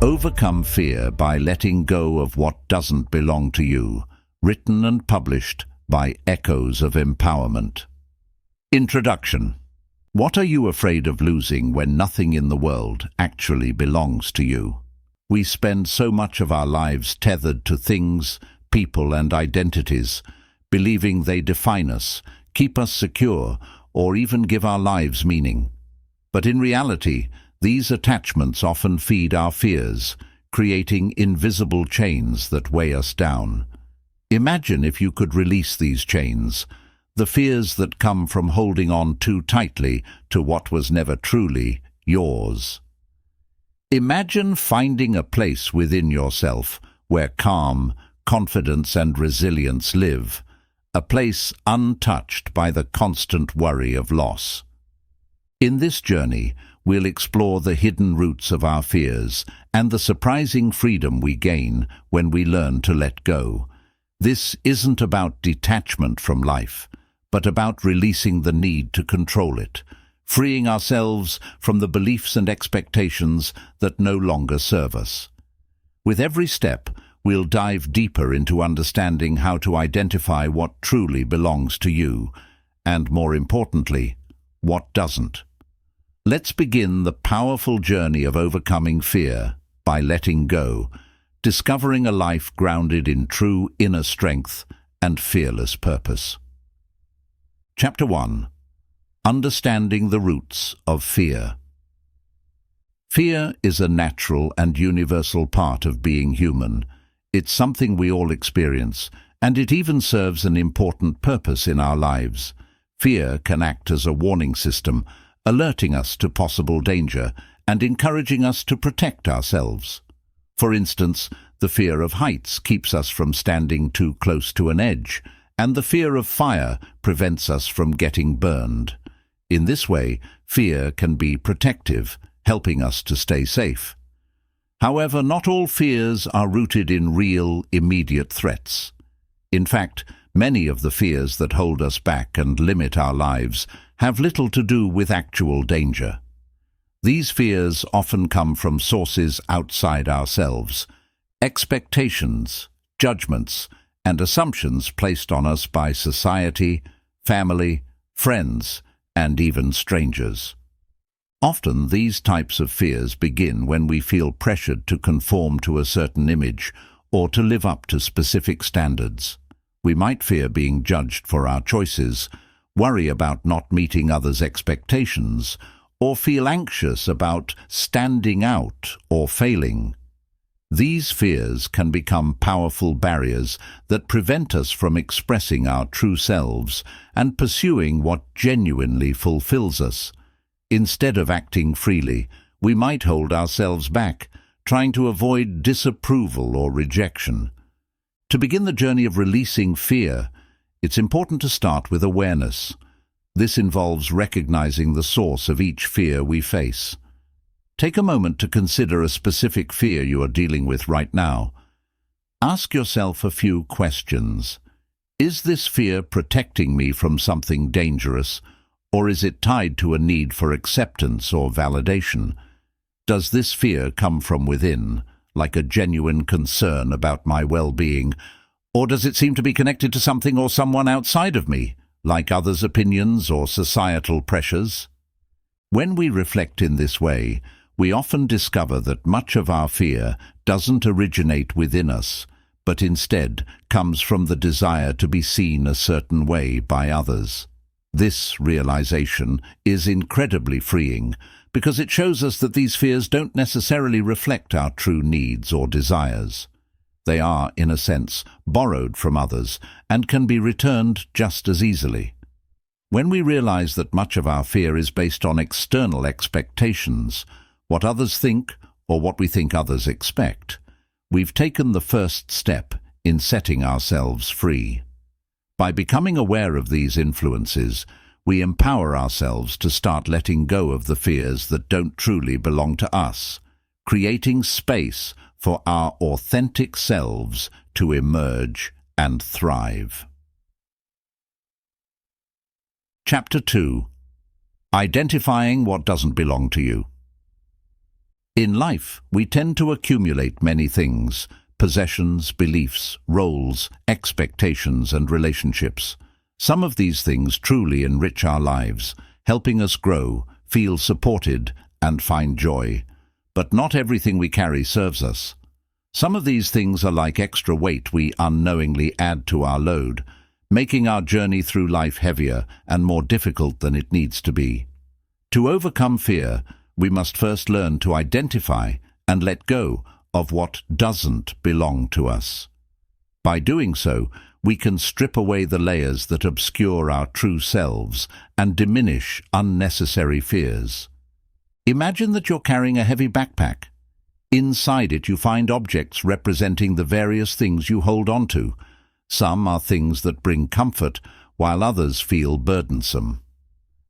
Overcome Fear by Letting Go of What Doesn't Belong to You, written and published by Echoes of Empowerment. Introduction. What are you afraid of losing when nothing in the world actually belongs to you? We spend so much of our lives tethered to things, people and identities, believing they define us, keep us secure, or even give our lives meaning. But in reality, these attachments often feed our fears, creating invisible chains that weigh us down. Imagine if you could release these chains, the fears that come from holding on too tightly to what was never truly yours. Imagine finding a place within yourself where calm, confidence and resilience live, a place untouched by the constant worry of loss. In this journey, we'll explore the hidden roots of our fears and the surprising freedom we gain when we learn to let go. This isn't about detachment from life, but about releasing the need to control it, freeing ourselves from the beliefs and expectations that no longer serve us. With every step, we'll dive deeper into understanding how to identify what truly belongs to you, and more importantly, what doesn't. Let's begin the powerful journey of overcoming fear by letting go, discovering a life grounded in true inner strength and fearless purpose. Chapter 1. Understanding the Roots of Fear. Fear is a natural and universal part of being human. It's something we all experience, and it even serves an important purpose in our lives. Fear can act as a warning system, alerting us to possible danger and encouraging us to protect ourselves. For instance, the fear of heights keeps us from standing too close to an edge, and the fear of fire prevents us from getting burned. In this way, fear can be protective, helping us to stay safe. However, not all fears are rooted in real, immediate threats. In fact, many of the fears that hold us back and limit our lives have little to do with actual danger. These fears often come from sources outside ourselves, expectations, judgments, and assumptions placed on us by society, family, friends, and even strangers. Often these types of fears begin when we feel pressured to conform to a certain image or to live up to specific standards. We might fear being judged for our choices, worry about not meeting others' expectations, or feel anxious about standing out or failing. These fears can become powerful barriers that prevent us from expressing our true selves and pursuing what genuinely fulfills us. Instead of acting freely, we might hold ourselves back, trying to avoid disapproval or rejection. To begin the journey of releasing fear, it's important to start with awareness. This involves recognizing the source of each fear we face. Take a moment to consider a specific fear you are dealing with right now. Ask yourself a few questions. Is this fear protecting me from something dangerous, or is it tied to a need for acceptance or validation? Does this fear come from within, like a genuine concern about my well-being, or does it seem to be connected to something or someone outside of me, like others' opinions or societal pressures? When we reflect in this way, we often discover that much of our fear doesn't originate within us, but instead comes from the desire to be seen a certain way by others. This realization is incredibly freeing because it shows us that these fears don't necessarily reflect our true needs or desires. They are, in a sense, borrowed from others and can be returned just as easily. When we realize that much of our fear is based on external expectations, what others think or what we think others expect, we've taken the first step in setting ourselves free. By becoming aware of these influences, we empower ourselves to start letting go of the fears that don't truly belong to us, creating space for our authentic selves to emerge and thrive. Chapter 2. Identifying what doesn't belong to you. In life, we tend to accumulate many things: possessions, beliefs, roles, expectations, and relationships. Some of these things truly enrich our lives, helping us grow, feel supported, and find joy. But not everything we carry serves us. Some of these things are like extra weight we unknowingly add to our load, making our journey through life heavier and more difficult than it needs to be. To overcome fear, we must first learn to identify and let go of what doesn't belong to us. By doing so, we can strip away the layers that obscure our true selves and diminish unnecessary fears. Imagine that you're carrying a heavy backpack. Inside it you find objects representing the various things you hold on to. Some are things that bring comfort, while others feel burdensome.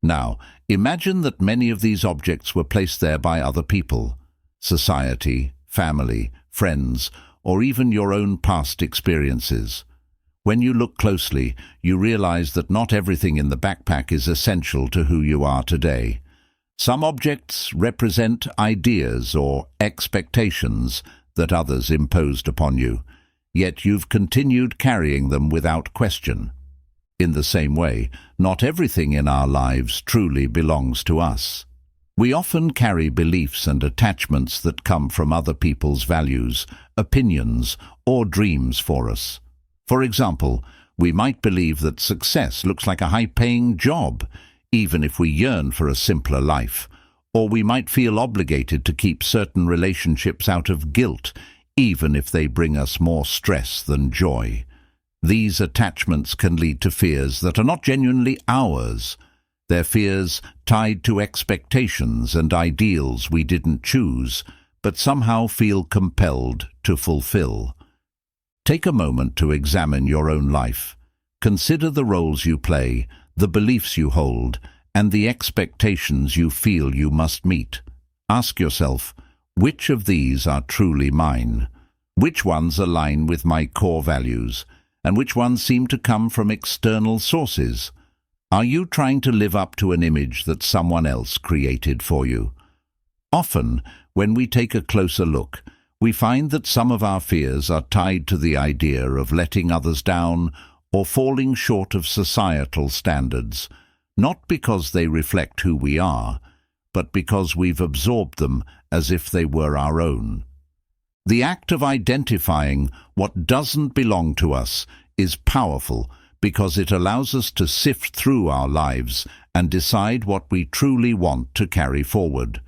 Now, imagine that many of these objects were placed there by other people: society, family, friends, or even your own past experiences. When you look closely, you realize that not everything in the backpack is essential to who you are today. Some objects represent ideas or expectations that others imposed upon you, yet you've continued carrying them without question. In the same way, not everything in our lives truly belongs to us. We often carry beliefs and attachments that come from other people's values, opinions, or dreams for us. For example, we might believe that success looks like a high-paying job, even if we yearn for a simpler life, or we might feel obligated to keep certain relationships out of guilt, even if they bring us more stress than joy. These attachments can lead to fears that are not genuinely ours. They're fears tied to expectations and ideals we didn't choose, but somehow feel compelled to fulfill. Take a moment to examine your own life. Consider the roles you play, the beliefs you hold, and the expectations you feel you must meet. Ask yourself, which of these are truly mine? Which ones align with my core values? And which ones seem to come from external sources? Are you trying to live up to an image that someone else created for you? Often, when we take a closer look, we find that some of our fears are tied to the idea of letting others down or falling short of societal standards, not because they reflect who we are, but because we've absorbed them as if they were our own. The act of identifying what doesn't belong to us is powerful because it allows us to sift through our lives and decide what we truly want to carry forward.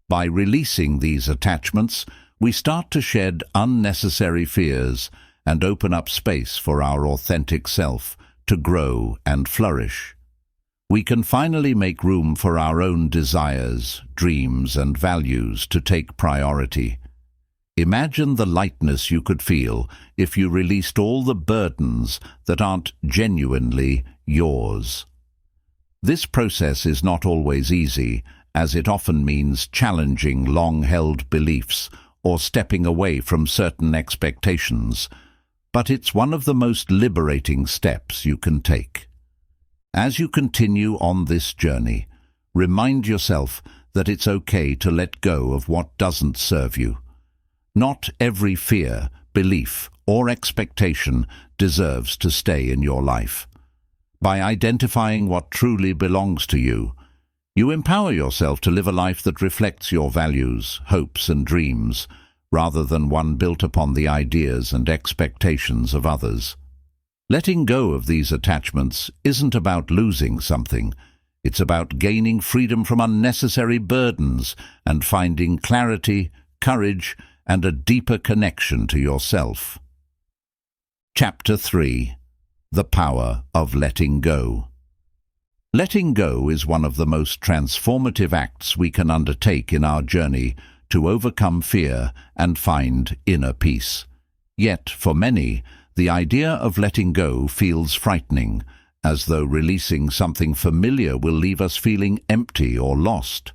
By releasing these attachments, we start to shed unnecessary fears and open up space for our authentic self to grow and flourish. We can finally make room for our own desires, dreams, and values to take priority. Imagine the lightness you could feel if you released all the burdens that aren't genuinely yours. This process is not always easy, as it often means challenging long-held beliefs or stepping away from certain expectations, but it's one of the most liberating steps you can take. As you continue on this journey, remind yourself that it's okay to let go of what doesn't serve you. Not every fear, belief, or expectation deserves to stay in your life. By identifying what truly belongs to you, you empower yourself to live a life that reflects your values, hopes, and dreams, rather than one built upon the ideas and expectations of others. Letting go of these attachments isn't about losing something. It's about gaining freedom from unnecessary burdens and finding clarity, courage, and a deeper connection to yourself. Chapter 3. The Power of Letting Go. Letting go is one of the most transformative acts we can undertake in our journey to overcome fear and find inner peace. Yet, for many, the idea of letting go feels frightening, as though releasing something familiar will leave us feeling empty or lost.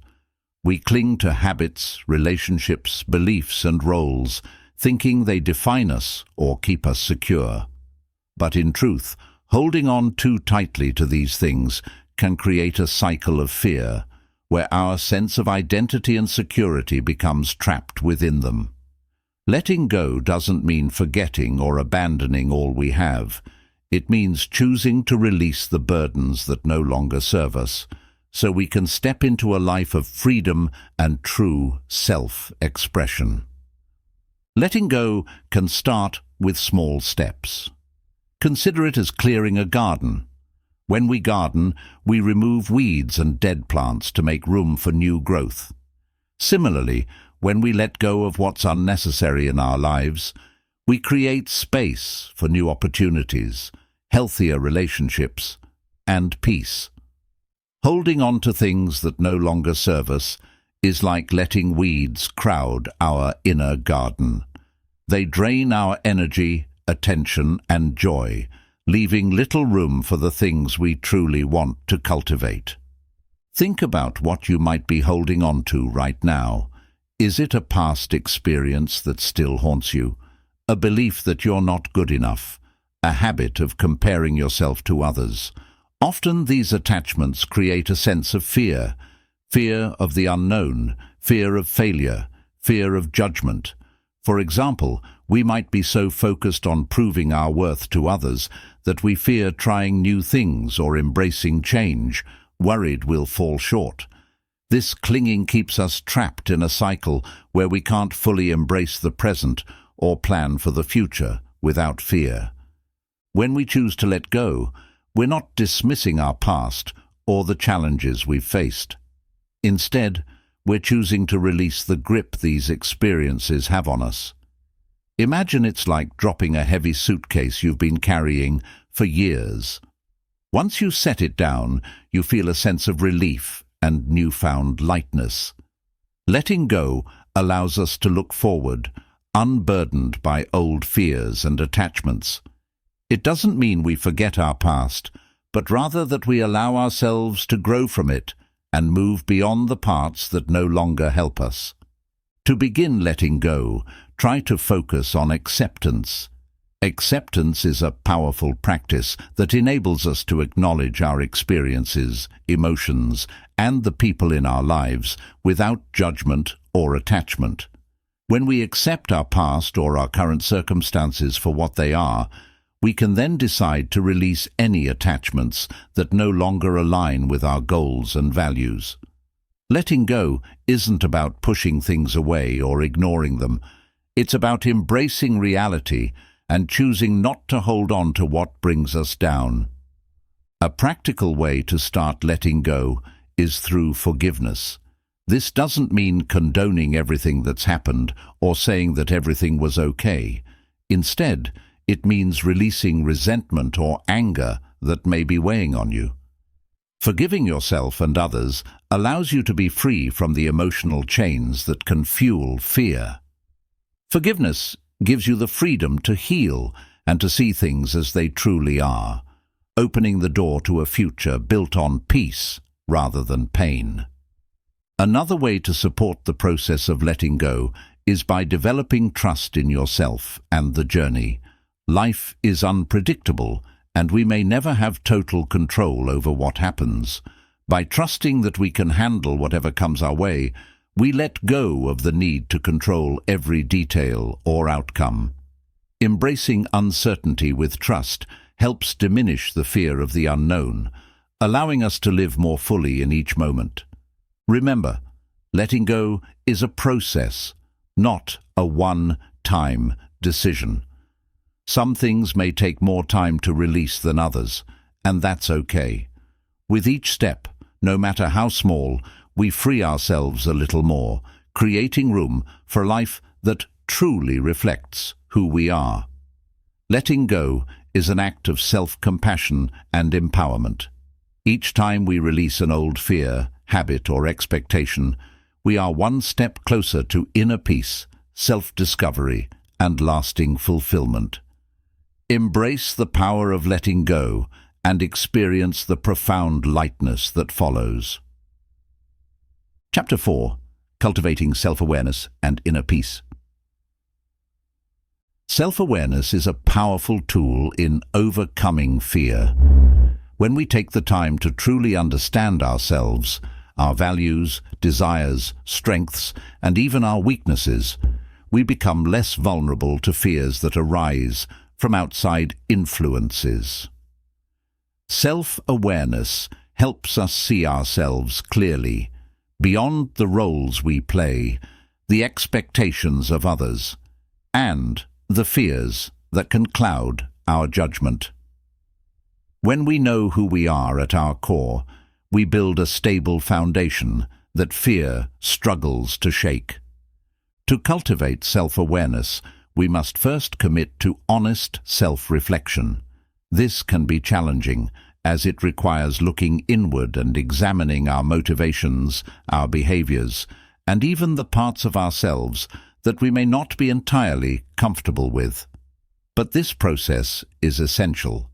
We cling to habits, relationships, beliefs, and roles, thinking they define us or keep us secure. But in truth, holding on too tightly to these things can create a cycle of fear, where our sense of identity and security becomes trapped within them. Letting go doesn't mean forgetting or abandoning all we have. It means choosing to release the burdens that no longer serve us, so we can step into a life of freedom and true self-expression. Letting go can start with small steps. Consider it as clearing a garden. When we garden, we remove weeds and dead plants to make room for new growth. Similarly, when we let go of what's unnecessary in our lives, we create space for new opportunities, healthier relationships, and peace. Holding on to things that no longer serve us is like letting weeds crowd our inner garden. They drain our energy, attention, and joy, leaving little room for the things we truly want to cultivate. Think about what you might be holding on to right now. Is it a past experience that still haunts you? A belief that you're not good enough? A habit of comparing yourself to others? Often these attachments create a sense of fear. Fear of the unknown, fear of failure, fear of judgment. For example, we might be so focused on proving our worth to others that we fear trying new things or embracing change, worried we'll fall short. This clinging keeps us trapped in a cycle where we can't fully embrace the present or plan for the future without fear. When we choose to let go, we're not dismissing our past or the challenges we've faced. Instead, we're choosing to release the grip these experiences have on us. Imagine it's like dropping a heavy suitcase you've been carrying for years. Once you set it down, you feel a sense of relief and newfound lightness. Letting go allows us to look forward, unburdened by old fears and attachments. It doesn't mean we forget our past, but rather that we allow ourselves to grow from it and move beyond the parts that no longer help us. To begin letting go, try to focus on acceptance. Acceptance is a powerful practice that enables us to acknowledge our experiences, emotions, and the people in our lives without judgment or attachment. When we accept our past or our current circumstances for what they are, we can then decide to release any attachments that no longer align with our goals and values. Letting go isn't about pushing things away or ignoring them. It's about embracing reality and choosing not to hold on to what brings us down. A practical way to start letting go is through forgiveness. This doesn't mean condoning everything that's happened or saying that everything was okay. Instead, it means releasing resentment or anger that may be weighing on you. Forgiving yourself and others allows you to be free from the emotional chains that can fuel fear. Forgiveness gives you the freedom to heal and to see things as they truly are, opening the door to a future built on peace rather than pain. Another way to support the process of letting go is by developing trust in yourself and the journey. Life is unpredictable, and we may never have total control over what happens. By trusting that we can handle whatever comes our way, we let go of the need to control every detail or outcome. Embracing uncertainty with trust helps diminish the fear of the unknown, allowing us to live more fully in each moment. Remember, letting go is a process, not a one-time decision. Some things may take more time to release than others, and that's okay. With each step, no matter how small, we free ourselves a little more, creating room for a life that truly reflects who we are. Letting go is an act of self-compassion and empowerment. Each time we release an old fear, habit, or expectation, we are one step closer to inner peace, self-discovery, and lasting fulfillment. Embrace the power of letting go and experience the profound lightness that follows. Chapter 4. Cultivating Self-Awareness and Inner Peace. Self-awareness is a powerful tool in overcoming fear. When we take the time to truly understand ourselves, our values, desires, strengths, and even our weaknesses, we become less vulnerable to fears that arise from outside influences. Self-awareness helps us see ourselves clearly, beyond the roles we play, the expectations of others, and the fears that can cloud our judgment. When we know who we are at our core, we build a stable foundation that fear struggles to shake. To cultivate self-awareness, we must first commit to honest self-reflection. This can be challenging, as it requires looking inward and examining our motivations, our behaviors, and even the parts of ourselves that we may not be entirely comfortable with. But this process is essential.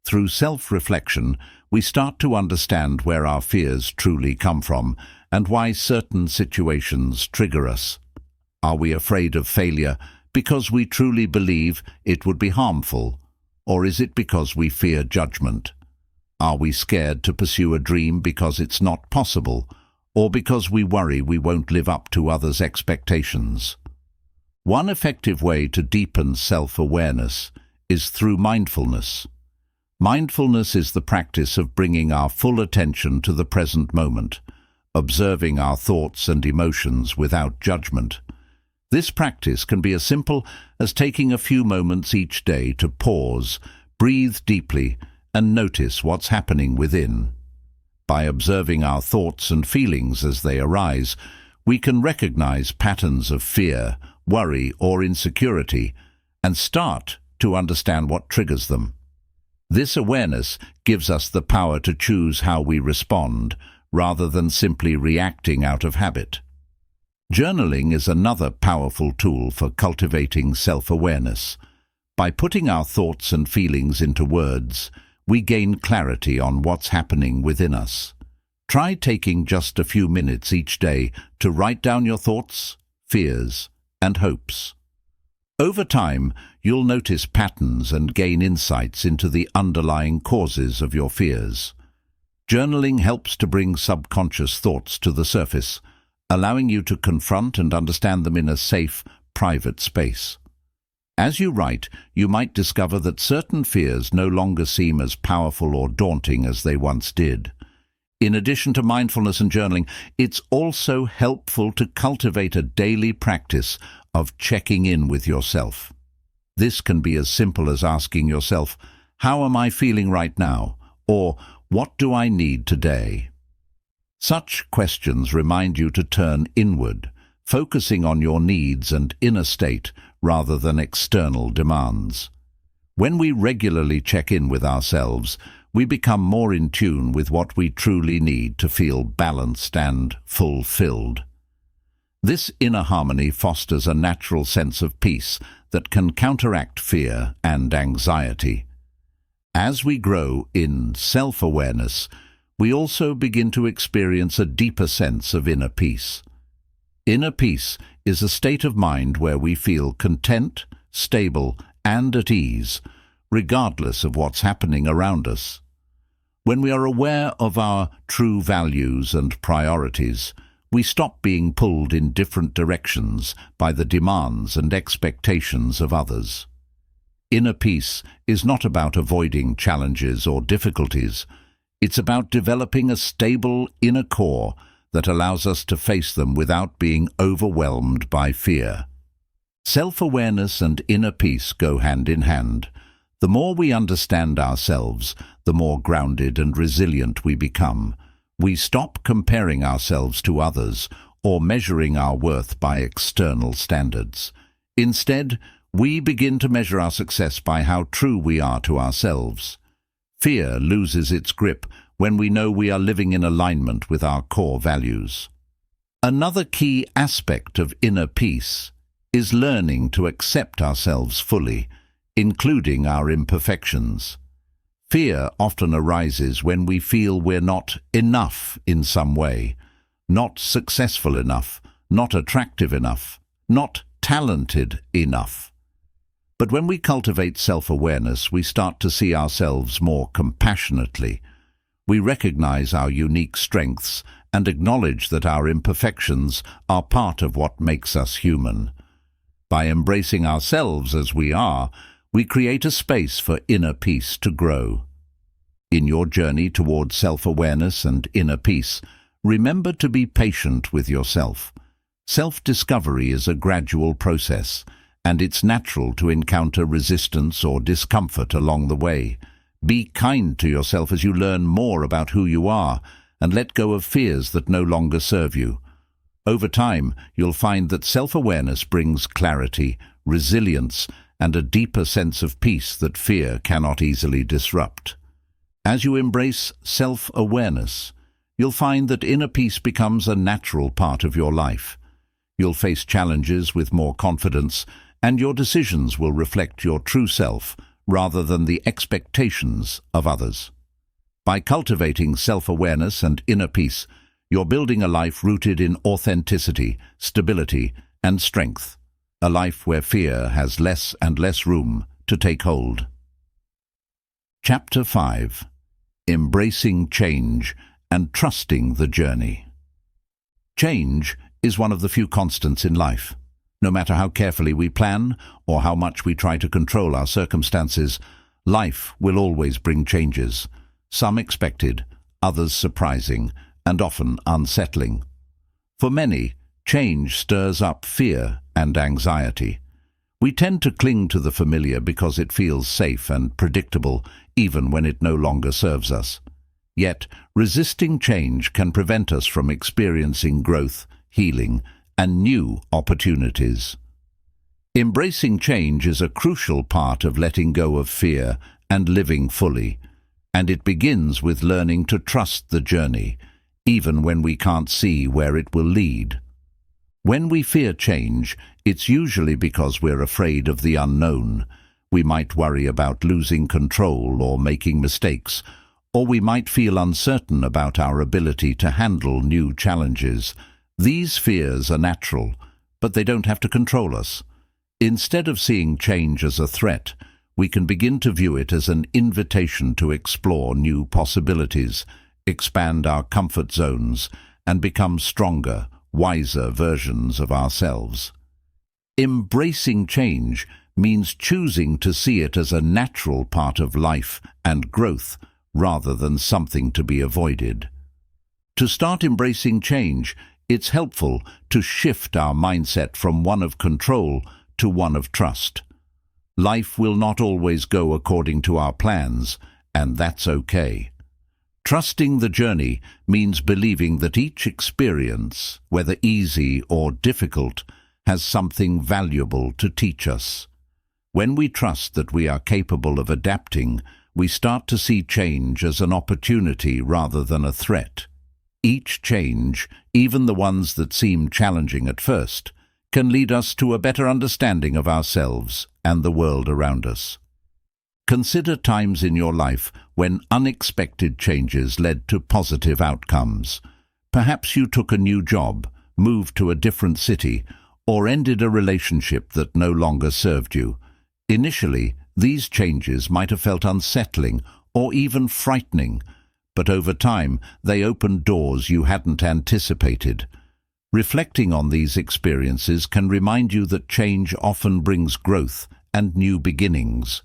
Through self-reflection, we start to understand where our fears truly come from and why certain situations trigger us. Are we afraid of failure because we truly believe it would be harmful, or is it because we fear judgment? Are we scared to pursue a dream because it's not possible, or because we worry we won't live up to others' expectations? One effective way to deepen self-awareness is through mindfulness. Mindfulness is the practice of bringing our full attention to the present moment, observing our thoughts and emotions without judgment. This practice can be as simple as taking a few moments each day to pause, breathe deeply, and notice what's happening within. By observing our thoughts and feelings as they arise, we can recognize patterns of fear, worry, or insecurity, and start to understand what triggers them. This awareness gives us the power to choose how we respond, rather than simply reacting out of habit. Journaling is another powerful tool for cultivating self-awareness. By putting our thoughts and feelings into words, we gain clarity on what's happening within us. Try taking just a few minutes each day to write down your thoughts, fears, and hopes. Over time, you'll notice patterns and gain insights into the underlying causes of your fears. Journaling helps to bring subconscious thoughts to the surface, allowing you to confront and understand them in a safe, private space. As you write, you might discover that certain fears no longer seem as powerful or daunting as they once did. In addition to mindfulness and journaling, it's also helpful to cultivate a daily practice of checking in with yourself. This can be as simple as asking yourself, "How am I feeling right now?" or "What do I need today?" Such questions remind you to turn inward, focusing on your needs and inner state rather than external demands. When we regularly check in with ourselves, we become more in tune with what we truly need to feel balanced and fulfilled. This inner harmony fosters a natural sense of peace that can counteract fear and anxiety. As we grow in self-awareness, we also begin to experience a deeper sense of inner peace. Inner peace is a state of mind where we feel content, stable, and at ease, regardless of what's happening around us. When we are aware of our true values and priorities, we stop being pulled in different directions by the demands and expectations of others. Inner peace is not about avoiding challenges or difficulties. It's about developing a stable inner core that allows us to face them without being overwhelmed by fear. Self-awareness and inner peace go hand in hand. The more we understand ourselves, the more grounded and resilient we become. We stop comparing ourselves to others or measuring our worth by external standards. Instead, we begin to measure our success by how true we are to ourselves. Fear loses its grip when we know we are living in alignment with our core values. Another key aspect of inner peace is learning to accept ourselves fully, including our imperfections. Fear often arises when we feel we're not enough in some way, not successful enough, not attractive enough, not talented enough. But when we cultivate self-awareness, we start to see ourselves more compassionately. We recognize our unique strengths and acknowledge that our imperfections are part of what makes us human. By embracing ourselves as we are, we create a space for inner peace to grow. In your journey toward self-awareness and inner peace, remember to be patient with yourself. Self-discovery is a gradual process, and it's natural to encounter resistance or discomfort along the way. Be kind to yourself as you learn more about who you are, and let go of fears that no longer serve you. Over time, you'll find that self-awareness brings clarity, resilience, and a deeper sense of peace that fear cannot easily disrupt. As you embrace self-awareness, you'll find that inner peace becomes a natural part of your life. You'll face challenges with more confidence, and your decisions will reflect your true self rather than the expectations of others. By cultivating self-awareness and inner peace, you're building a life rooted in authenticity, stability, and strength. A life where fear has less and less room to take hold. Chapter 5. Embracing Change and Trusting the Journey. Change is one of the few constants in life. No matter how carefully we plan or how much we try to control our circumstances, life will always bring changes, some expected, others surprising, and often unsettling. For many, change stirs up fear and anxiety. We tend to cling to the familiar because it feels safe and predictable, even when it no longer serves us. Yet, resisting change can prevent us from experiencing growth, healing, and new opportunities. Embracing change is a crucial part of letting go of fear and living fully, and it begins with learning to trust the journey, even when we can't see where it will lead. When we fear change, it's usually because we're afraid of the unknown. We might worry about losing control or making mistakes, or we might feel uncertain about our ability to handle new challenges. These fears are natural, but they don't have to control us. Instead of seeing change as a threat, we can begin to view it as an invitation to explore new possibilities, expand our comfort zones, and become stronger, wiser versions of ourselves. Embracing change means choosing to see it as a natural part of life and growth, rather than something to be avoided. To start embracing change, it's helpful to shift our mindset from one of control to one of trust. Life will not always go according to our plans, and that's okay. Trusting the journey means believing that each experience, whether easy or difficult, has something valuable to teach us. When we trust that we are capable of adapting, we start to see change as an opportunity rather than a threat. Each change, even the ones that seem challenging at first, can lead us to a better understanding of ourselves and the world around us. Consider times in your life when unexpected changes led to positive outcomes. Perhaps you took a new job, moved to a different city, or ended a relationship that no longer served you. Initially, these changes might have felt unsettling or even frightening, but over time they opened doors you hadn't anticipated. Reflecting on these experiences can remind you that change often brings growth and new beginnings.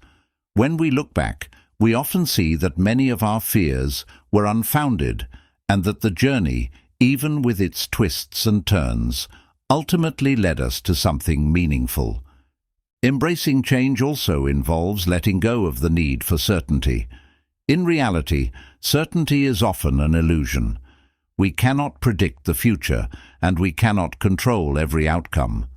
When we look back, we often see that many of our fears were unfounded, and that the journey, even with its twists and turns, ultimately led us to something meaningful. Embracing change also involves letting go of the need for certainty. In reality, certainty is often an illusion. We cannot predict the future, and we cannot control every outcome.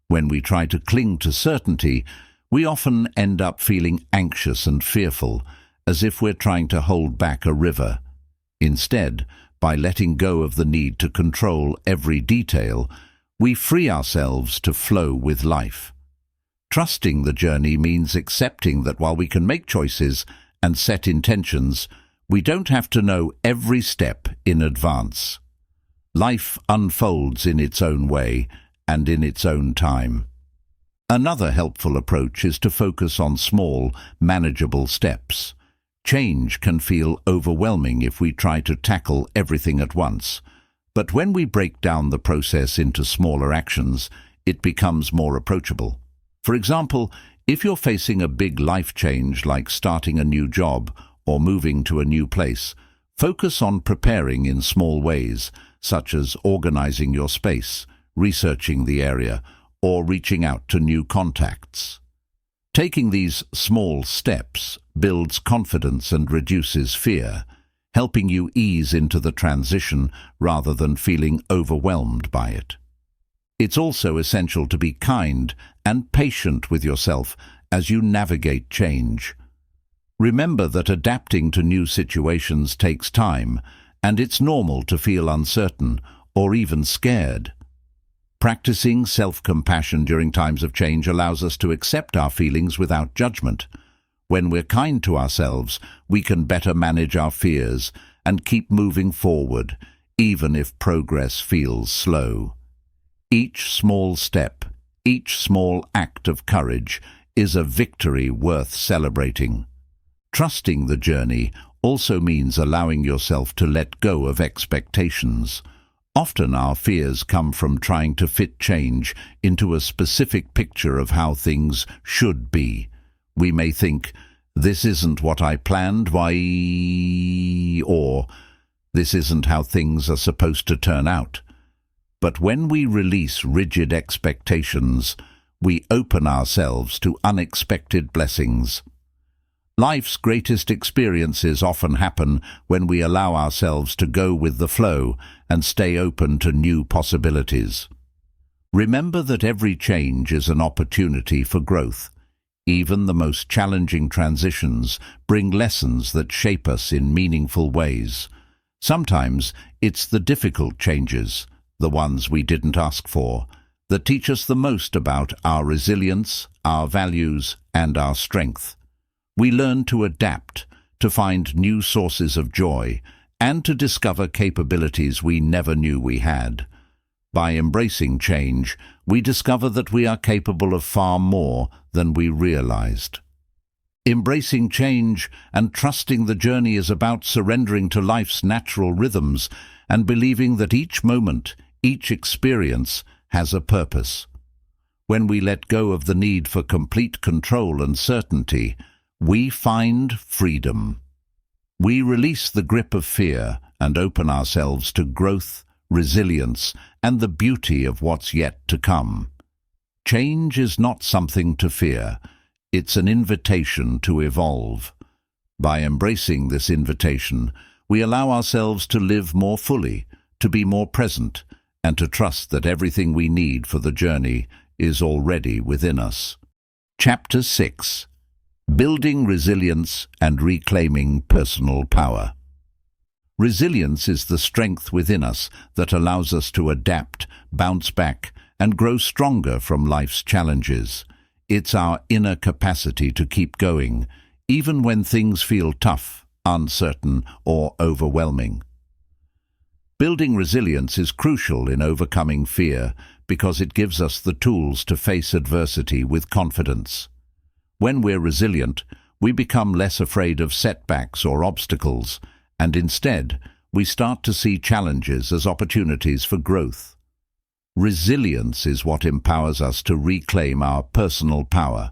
When we try to cling to certainty, we often end up feeling anxious and fearful, as if we're trying to hold back a river. Instead, by letting go of the need to control every detail, we free ourselves to flow with life. Trusting the journey means accepting that while we can make choices and set intentions, we don't have to know every step in advance. Life unfolds in its own way and in its own time. Another helpful approach is to focus on small, manageable steps. Change can feel overwhelming if we try to tackle everything at once. But when we break down the process into smaller actions, it becomes more approachable. For example, if you're facing a big life change like starting a new job or moving to a new place, focus on preparing in small ways, such as organizing your space, researching the area, or reaching out to new contacts. Taking these small steps builds confidence and reduces fear, helping you ease into the transition rather than feeling overwhelmed by it. It's also essential to be kind and patient with yourself as you navigate change. Remember that adapting to new situations takes time, and it's normal to feel uncertain or even scared. Practicing self-compassion during times of change allows us to accept our feelings without judgment. When we're kind to ourselves, we can better manage our fears and keep moving forward, even if progress feels slow. Each small step, each small act of courage is a victory worth celebrating. Trusting the journey also means allowing yourself to let go of expectations. Often our fears come from trying to fit change into a specific picture of how things should be. We may think, "This isn't what I planned, why?" or "This isn't how things are supposed to turn out." But when we release rigid expectations, we open ourselves to unexpected blessings. Life's greatest experiences often happen when we allow ourselves to go with the flow and stay open to new possibilities. Remember that every change is an opportunity for growth. Even the most challenging transitions bring lessons that shape us in meaningful ways. Sometimes it's the difficult changes, the ones we didn't ask for, that teach us the most about our resilience, our values, and our strength. We learn to adapt, to find new sources of joy, and to discover capabilities we never knew we had. By embracing change, we discover that we are capable of far more than we realized. Embracing change and trusting the journey is about surrendering to life's natural rhythms and believing that each moment, each experience, has a purpose. When we let go of the need for complete control and certainty, we find freedom. We release the grip of fear and open ourselves to growth, resilience, and the beauty of what's yet to come. Change is not something to fear. It's an invitation to evolve. By embracing this invitation, we allow ourselves to live more fully, to be more present, and to trust that everything we need for the journey is already within us. Chapter 6. Building Resilience and Reclaiming Personal Power. Resilience is the strength within us that allows us to adapt, bounce back, and grow stronger from life's challenges. It's our inner capacity to keep going, even when things feel tough, uncertain, or overwhelming. Building resilience is crucial in overcoming fear because it gives us the tools to face adversity with confidence. When we're resilient, we become less afraid of setbacks or obstacles, and instead, we start to see challenges as opportunities for growth. Resilience is what empowers us to reclaim our personal power,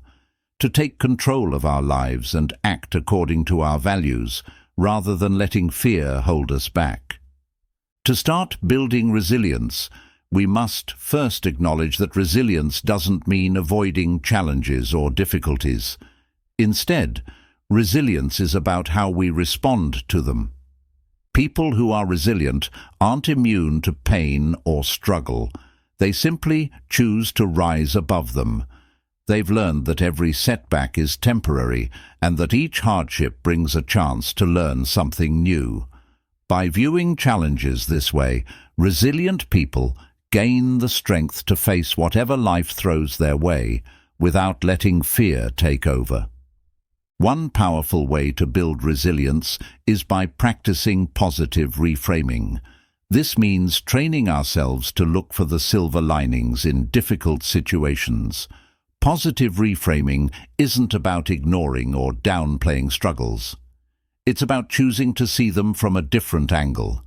to take control of our lives and act according to our values, rather than letting fear hold us back. To start building resilience, we must first acknowledge that resilience doesn't mean avoiding challenges or difficulties. Instead, resilience is about how we respond to them. People who are resilient aren't immune to pain or struggle. They simply choose to rise above them. They've learned that every setback is temporary and that each hardship brings a chance to learn something new. By viewing challenges this way, resilient people gain the strength to face whatever life throws their way without letting fear take over. One powerful way to build resilience is by practicing positive reframing. This means training ourselves to look for the silver linings in difficult situations. Positive reframing isn't about ignoring or downplaying struggles. It's about choosing to see them from a different angle.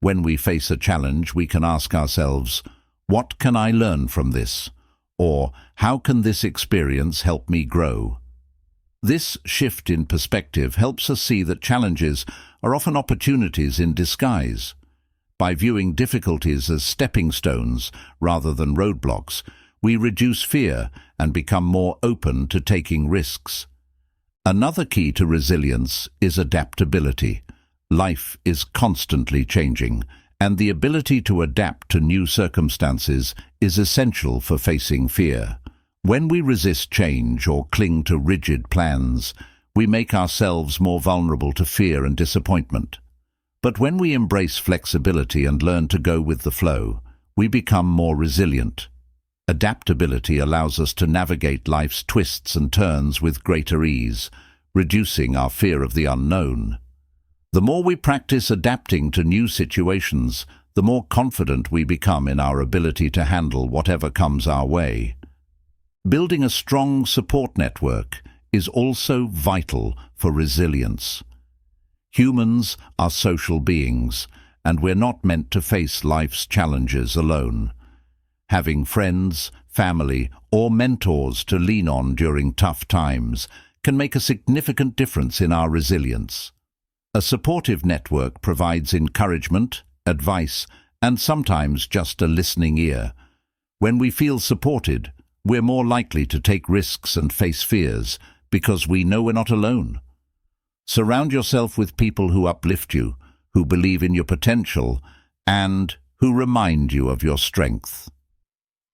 When we face a challenge, we can ask ourselves, what can I learn from this? Or, how can this experience help me grow? This shift in perspective helps us see that challenges are often opportunities in disguise. By viewing difficulties as stepping stones rather than roadblocks, we reduce fear and become more open to taking risks. Another key to resilience is adaptability. Life is constantly changing, and the ability to adapt to new circumstances is essential for facing fear. When we resist change or cling to rigid plans, we make ourselves more vulnerable to fear and disappointment. But when we embrace flexibility and learn to go with the flow, we become more resilient. Adaptability allows us to navigate life's twists and turns with greater ease, reducing our fear of the unknown. The more we practice adapting to new situations, the more confident we become in our ability to handle whatever comes our way. Building a strong support network is also vital for resilience. Humans are social beings, and we're not meant to face life's challenges alone. Having friends, family, or mentors to lean on during tough times can make a significant difference in our resilience. A supportive network provides encouragement, advice, and sometimes just a listening ear. When we feel supported, we're more likely to take risks and face fears because we know we're not alone. Surround yourself with people who uplift you, who believe in your potential, and who remind you of your strength.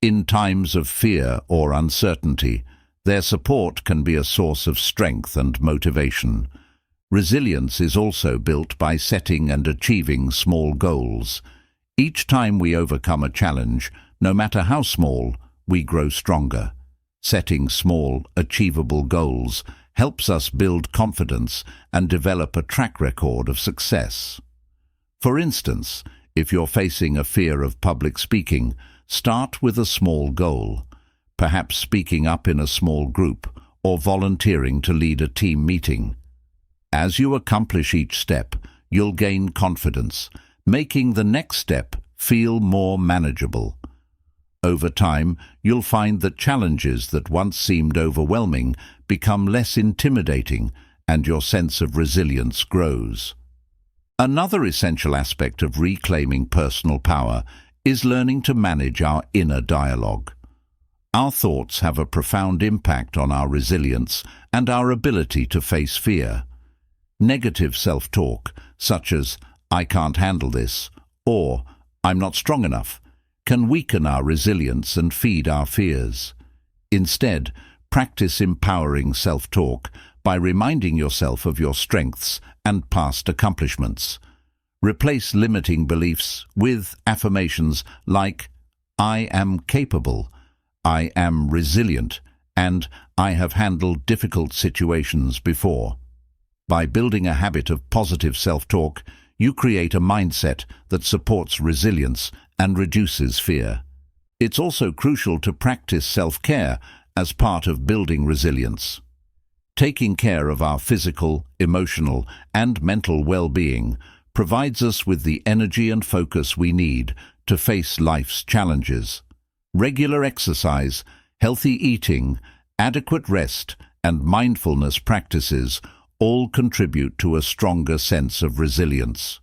In times of fear or uncertainty, their support can be a source of strength and motivation. Resilience is also built by setting and achieving small goals. Each time we overcome a challenge, no matter how small, we grow stronger. Setting small, achievable goals helps us build confidence and develop a track record of success. For instance, if you're facing a fear of public speaking, start with a small goal, perhaps speaking up in a small group or volunteering to lead a team meeting. As you accomplish each step, you'll gain confidence, making the next step feel more manageable. Over time, you'll find that challenges that once seemed overwhelming become less intimidating, and your sense of resilience grows. Another essential aspect of reclaiming personal power is learning to manage our inner dialogue. Our thoughts have a profound impact on our resilience and our ability to face fear. Negative self-talk, such as, "I can't handle this," or "I'm not strong enough," can weaken our resilience and feed our fears. Instead, practice empowering self-talk by reminding yourself of your strengths and past accomplishments. Replace limiting beliefs with affirmations like, "I am capable," "I am resilient," and "I have handled difficult situations before." By building a habit of positive self-talk, you create a mindset that supports resilience and reduces fear. It's also crucial to practice self-care as part of building resilience. Taking care of our physical, emotional, and mental well-being provides us with the energy and focus we need to face life's challenges. Regular exercise, healthy eating, adequate rest, and mindfulness practices all contribute to a stronger sense of resilience.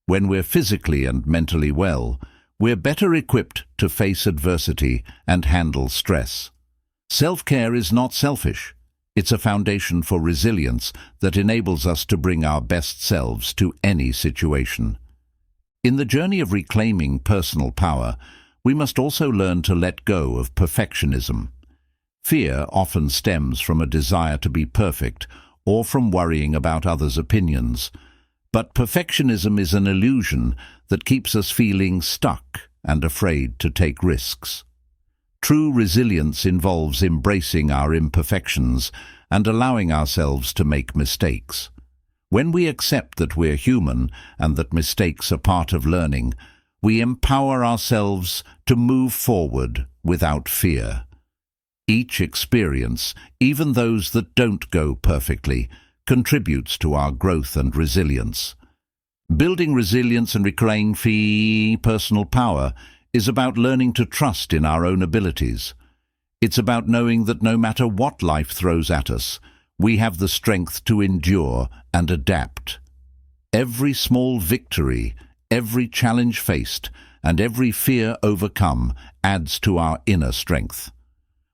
When we're physically and mentally well, we're better equipped to face adversity and handle stress. Self-care is not selfish. It's a foundation for resilience that enables us to bring our best selves to any situation. In the journey of reclaiming personal power, we must also learn to let go of perfectionism. Fear often stems from a desire to be perfect or from worrying about others' opinions. But perfectionism is an illusion that keeps us feeling stuck and afraid to take risks. True resilience involves embracing our imperfections and allowing ourselves to make mistakes. When we accept that we're human and that mistakes are part of learning, we empower ourselves to move forward without fear. Each experience, even those that don't go perfectly, contributes to our growth and resilience. Building resilience and reclaiming personal power is about learning to trust in our own abilities. It's about knowing that no matter what life throws at us, we have the strength to endure and adapt. Every small victory, every challenge faced, and every fear overcome adds to our inner strength.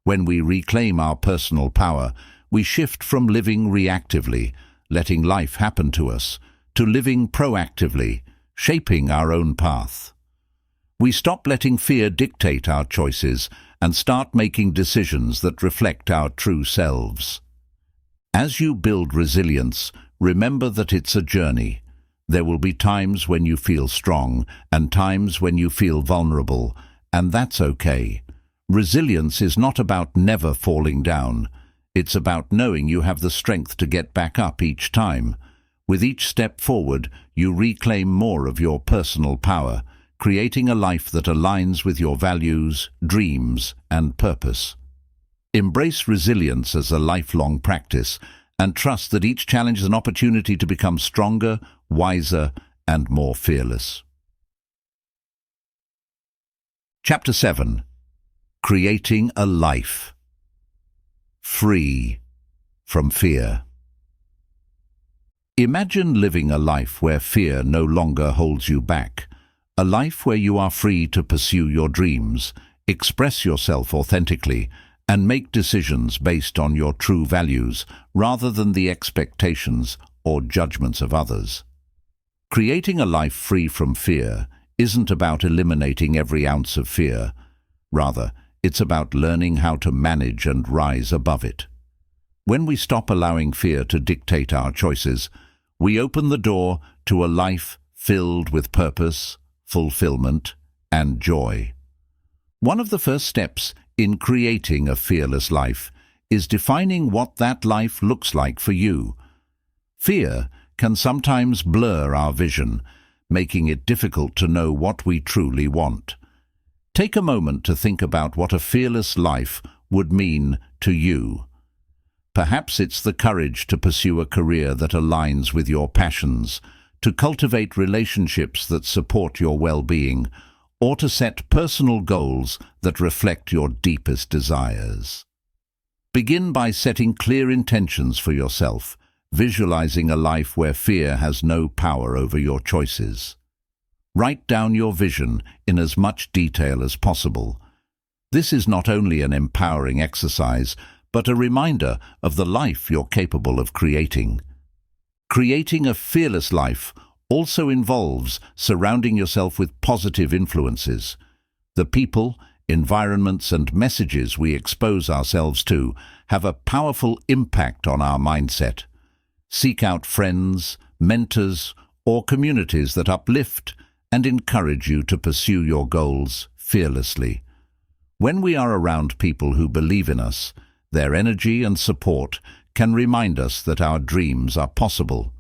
When we reclaim our personal power, we shift from living reactively, letting life happen to us, to living proactively, shaping our own path. We stop letting fear dictate our choices and start making decisions that reflect our true selves. As you build resilience, remember that it's a journey. There will be times when you feel strong and times when you feel vulnerable, and that's okay. Resilience is not about never falling down. It's about knowing you have the strength to get back up each time. With each step forward, you reclaim more of your personal power, creating a life that aligns with your values, dreams, and purpose. Embrace resilience as a lifelong practice and trust that each challenge is an opportunity to become stronger, wiser, and more fearless. Chapter 7. Creating a life free from fear. Imagine living a life where fear no longer holds you back, a life where you are free to pursue your dreams, express yourself authentically, and make decisions based on your true values rather than the expectations or judgments of others. Creating a life free from fear isn't about eliminating every ounce of fear. Rather, it's about learning how to manage and rise above it. When we stop allowing fear to dictate our choices, we open the door to a life filled with purpose, fulfillment, and joy. One of the first steps in creating a fearless life is defining what that life looks like for you. Fear can sometimes blur our vision, making it difficult to know what we truly want. Take a moment to think about what a fearless life would mean to you. Perhaps it's the courage to pursue a career that aligns with your passions, to cultivate relationships that support your well-being, or to set personal goals that reflect your deepest desires. Begin by setting clear intentions for yourself, visualizing a life where fear has no power over your choices. Write down your vision in as much detail as possible. This is not only an empowering exercise, but a reminder of the life you're capable of creating. Creating a fearless life also involves surrounding yourself with positive influences. The people, environments, and messages we expose ourselves to have a powerful impact on our mindset. Seek out friends, mentors, or communities that uplift and encourage you to pursue your goals fearlessly. When we are around people who believe in us, their energy and support can remind us that our dreams are possible.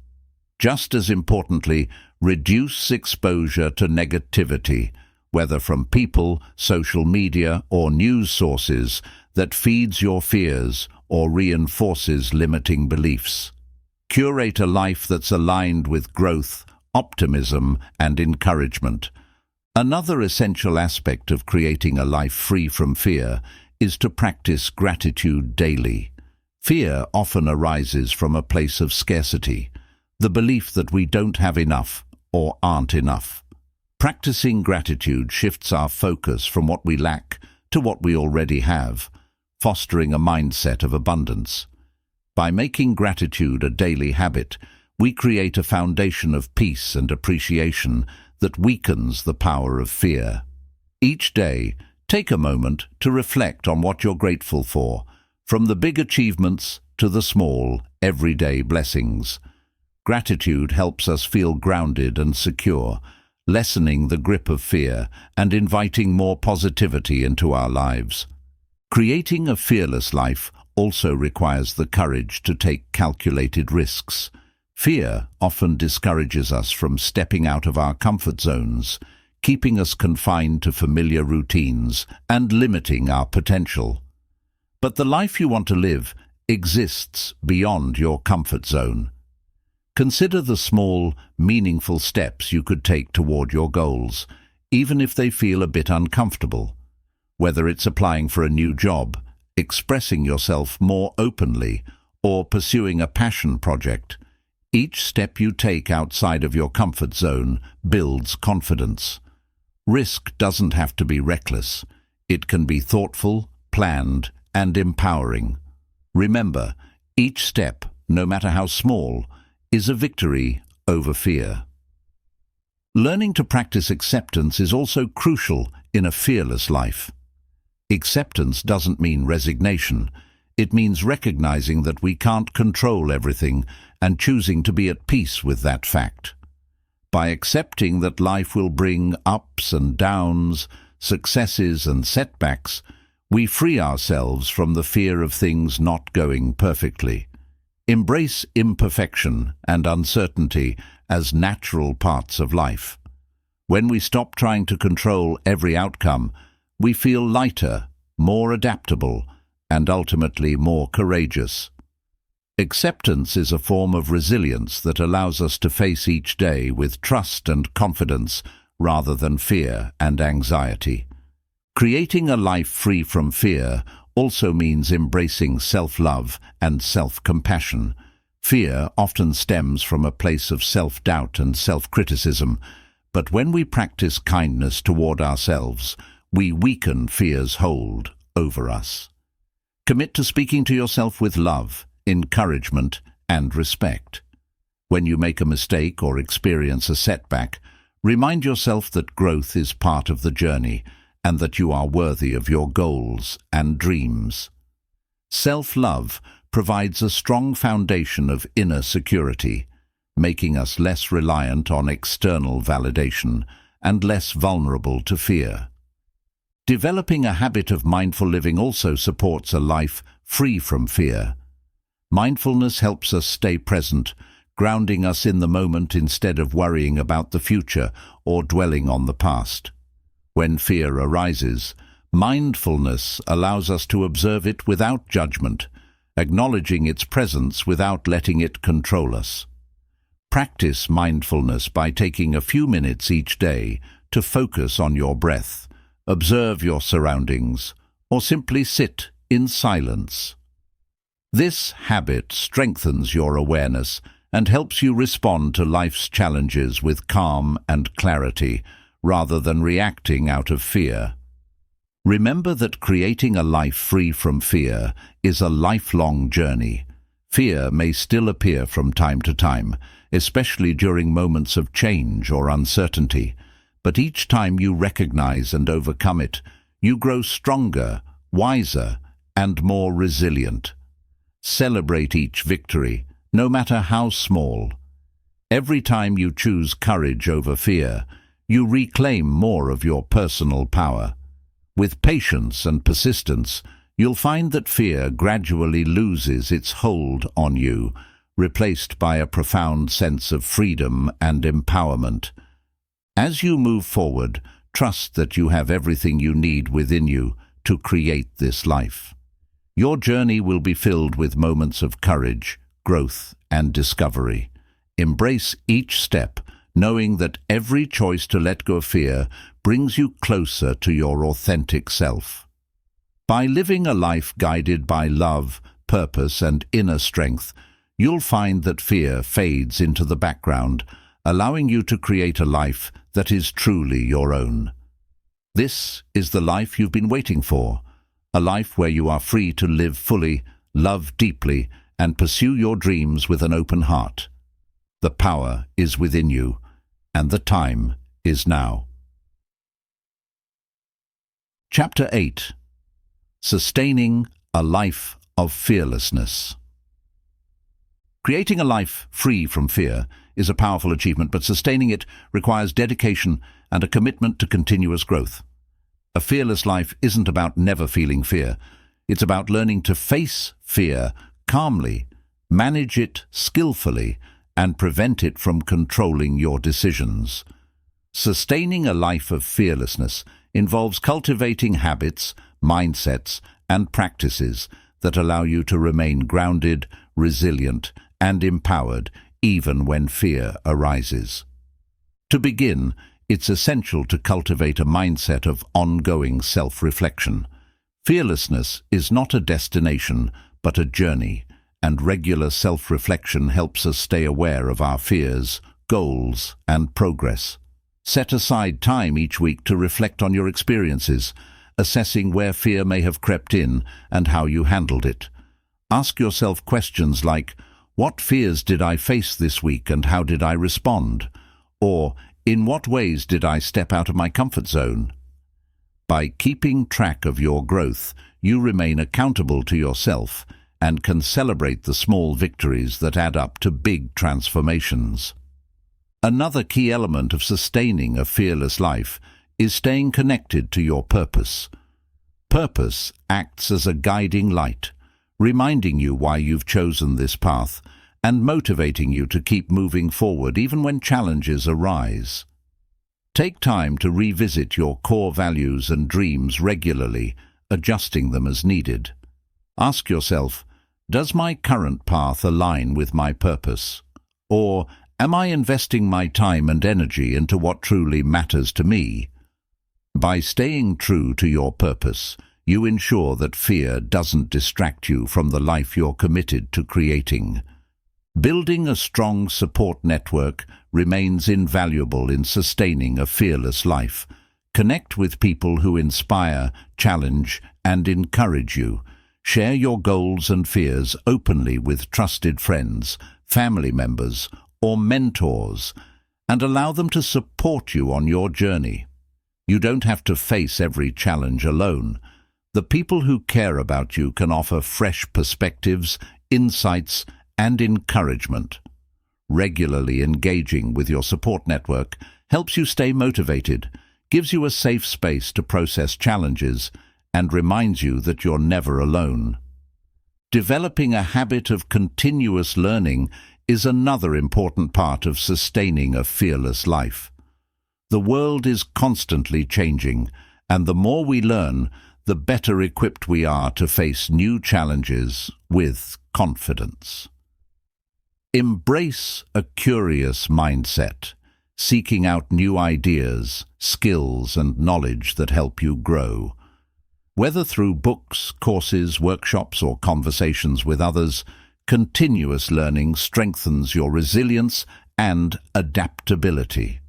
Just as importantly, reduce exposure to negativity, whether from people, social media, or news sources that feeds your fears or reinforces limiting beliefs. Curate a life that's aligned with growth, optimism, and encouragement. Another essential aspect of creating a life free from fear is to practice gratitude daily. Fear often arises from a place of scarcity, the belief that we don't have enough or aren't enough. Practicing gratitude shifts our focus from what we lack to what we already have, fostering a mindset of abundance. By making gratitude a daily habit, we create a foundation of peace and appreciation that weakens the power of fear. Each day, take a moment to reflect on what you're grateful for, from the big achievements to the small, everyday blessings. Gratitude helps us feel grounded and secure, lessening the grip of fear and inviting more positivity into our lives. Creating a fearless life also requires the courage to take calculated risks. Fear often discourages us from stepping out of our comfort zones, keeping us confined to familiar routines and limiting our potential. But the life you want to live exists beyond your comfort zone. Consider the small, meaningful steps you could take toward your goals, even if they feel a bit uncomfortable. Whether it's applying for a new job, expressing yourself more openly, or pursuing a passion project, each step you take outside of your comfort zone builds confidence. Risk doesn't have to be reckless. It can be thoughtful, planned, and empowering. Remember, each step, no matter how small, is a victory over fear. Learning to practice acceptance is also crucial in a fearless life. Acceptance doesn't mean resignation. It means recognizing that we can't control everything and choosing to be at peace with that fact. By accepting that life will bring ups and downs, successes and setbacks, we free ourselves from the fear of things not going perfectly. Embrace imperfection and uncertainty as natural parts of life. When we stop trying to control every outcome, we feel lighter, more adaptable, and ultimately more courageous. Acceptance is a form of resilience that allows us to face each day with trust and confidence rather than fear and anxiety. Creating a life free from fear also means embracing self-love and self-compassion. Fear often stems from a place of self-doubt and self-criticism, but when we practice kindness toward ourselves, we weaken fear's hold over us. Commit to speaking to yourself with love, encouragement, and respect. When you make a mistake or experience a setback, remind yourself that growth is part of the journey and that you are worthy of your goals and dreams. Self-love provides a strong foundation of inner security, making us less reliant on external validation and less vulnerable to fear. Developing a habit of mindful living also supports a life free from fear. Mindfulness helps us stay present, grounding us in the moment instead of worrying about the future or dwelling on the past. When fear arises, mindfulness allows us to observe it without judgment, acknowledging its presence without letting it control us. Practice mindfulness by taking a few minutes each day to focus on your breath, observe your surroundings, or simply sit in silence. This habit strengthens your awareness and helps you respond to life's challenges with calm and clarity, rather than reacting out of fear. Remember that creating a life free from fear is a lifelong journey. Fear may still appear from time to time, especially during moments of change or uncertainty, but each time you recognize and overcome it, you grow stronger, wiser, and more resilient. Celebrate each victory, no matter how small. Every time you choose courage over fear, you reclaim more of your personal power. With patience and persistence, you'll find that fear gradually loses its hold on you, replaced by a profound sense of freedom and empowerment. As you move forward, trust that you have everything you need within you to create this life. Your journey will be filled with moments of courage, growth, and discovery. Embrace each step, knowing that every choice to let go of fear brings you closer to your authentic self. By living a life guided by love, purpose, and inner strength, you'll find that fear fades into the background, allowing you to create a life that is truly your own. This is the life you've been waiting for, a life where you are free to live fully, love deeply, and pursue your dreams with an open heart. The power is within you, and the time is now. Chapter 8. Sustaining a Life of Fearlessness. Creating a life free from fear is a powerful achievement, but sustaining it requires dedication and a commitment to continuous growth. A fearless life isn't about never feeling fear. It's about learning to face fear calmly, manage it skillfully, and prevent it from controlling your decisions. Sustaining a life of fearlessness involves cultivating habits, mindsets, and practices that allow you to remain grounded, resilient, and empowered, even when fear arises. To begin, it's essential to cultivate a mindset of ongoing self-reflection. Fearlessness is not a destination, but a journey, and regular self-reflection helps us stay aware of our fears, goals, and progress. Set aside time each week to reflect on your experiences, assessing where fear may have crept in and how you handled it. Ask yourself questions like, what fears did I face this week and how did I respond? Or, in what ways did I step out of my comfort zone? By keeping track of your growth, you remain accountable to yourself and can celebrate the small victories that add up to big transformations. Another key element of sustaining a fearless life is staying connected to your purpose. Purpose acts as a guiding light, reminding you why you've chosen this path and motivating you to keep moving forward even when challenges arise. Take time to revisit your core values and dreams regularly, adjusting them as needed. Ask yourself, does my current path align with my purpose? Or am I investing my time and energy into what truly matters to me? By staying true to your purpose, you ensure that fear doesn't distract you from the life you're committed to creating. Building a strong support network remains invaluable in sustaining a fearless life. Connect with people who inspire, challenge, and encourage you. Share your goals and fears openly with trusted friends, family members, or mentors, and allow them to support you on your journey. You don't have to face every challenge alone. The people who care about you can offer fresh perspectives, insights, and encouragement. Regularly engaging with your support network helps you stay motivated, gives you a safe space to process challenges, and reminds you that you're never alone. Developing a habit of continuous learning is another important part of sustaining a fearless life. The world is constantly changing, and the more we learn, the better equipped we are to face new challenges with confidence. Embrace a curious mindset, seeking out new ideas, skills, and knowledge that help you grow. Whether through books, courses, workshops, or conversations with others, continuous learning strengthens your resilience and adaptability.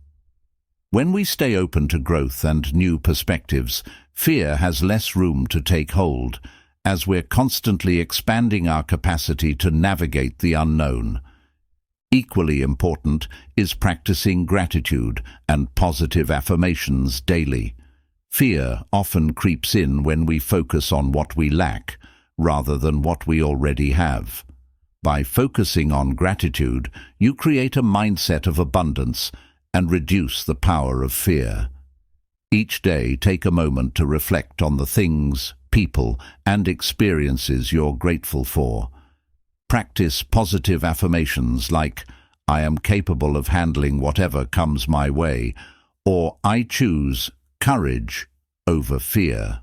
When we stay open to growth and new perspectives, fear has less room to take hold, as we're constantly expanding our capacity to navigate the unknown. Equally important is practicing gratitude and positive affirmations daily. Fear often creeps in when we focus on what we lack, rather than what we already have. By focusing on gratitude, you create a mindset of abundance and reduce the power of fear. Each day, take a moment to reflect on the things, people, and experiences you're grateful for. Practice positive affirmations like, I am capable of handling whatever comes my way, or I choose courage over fear.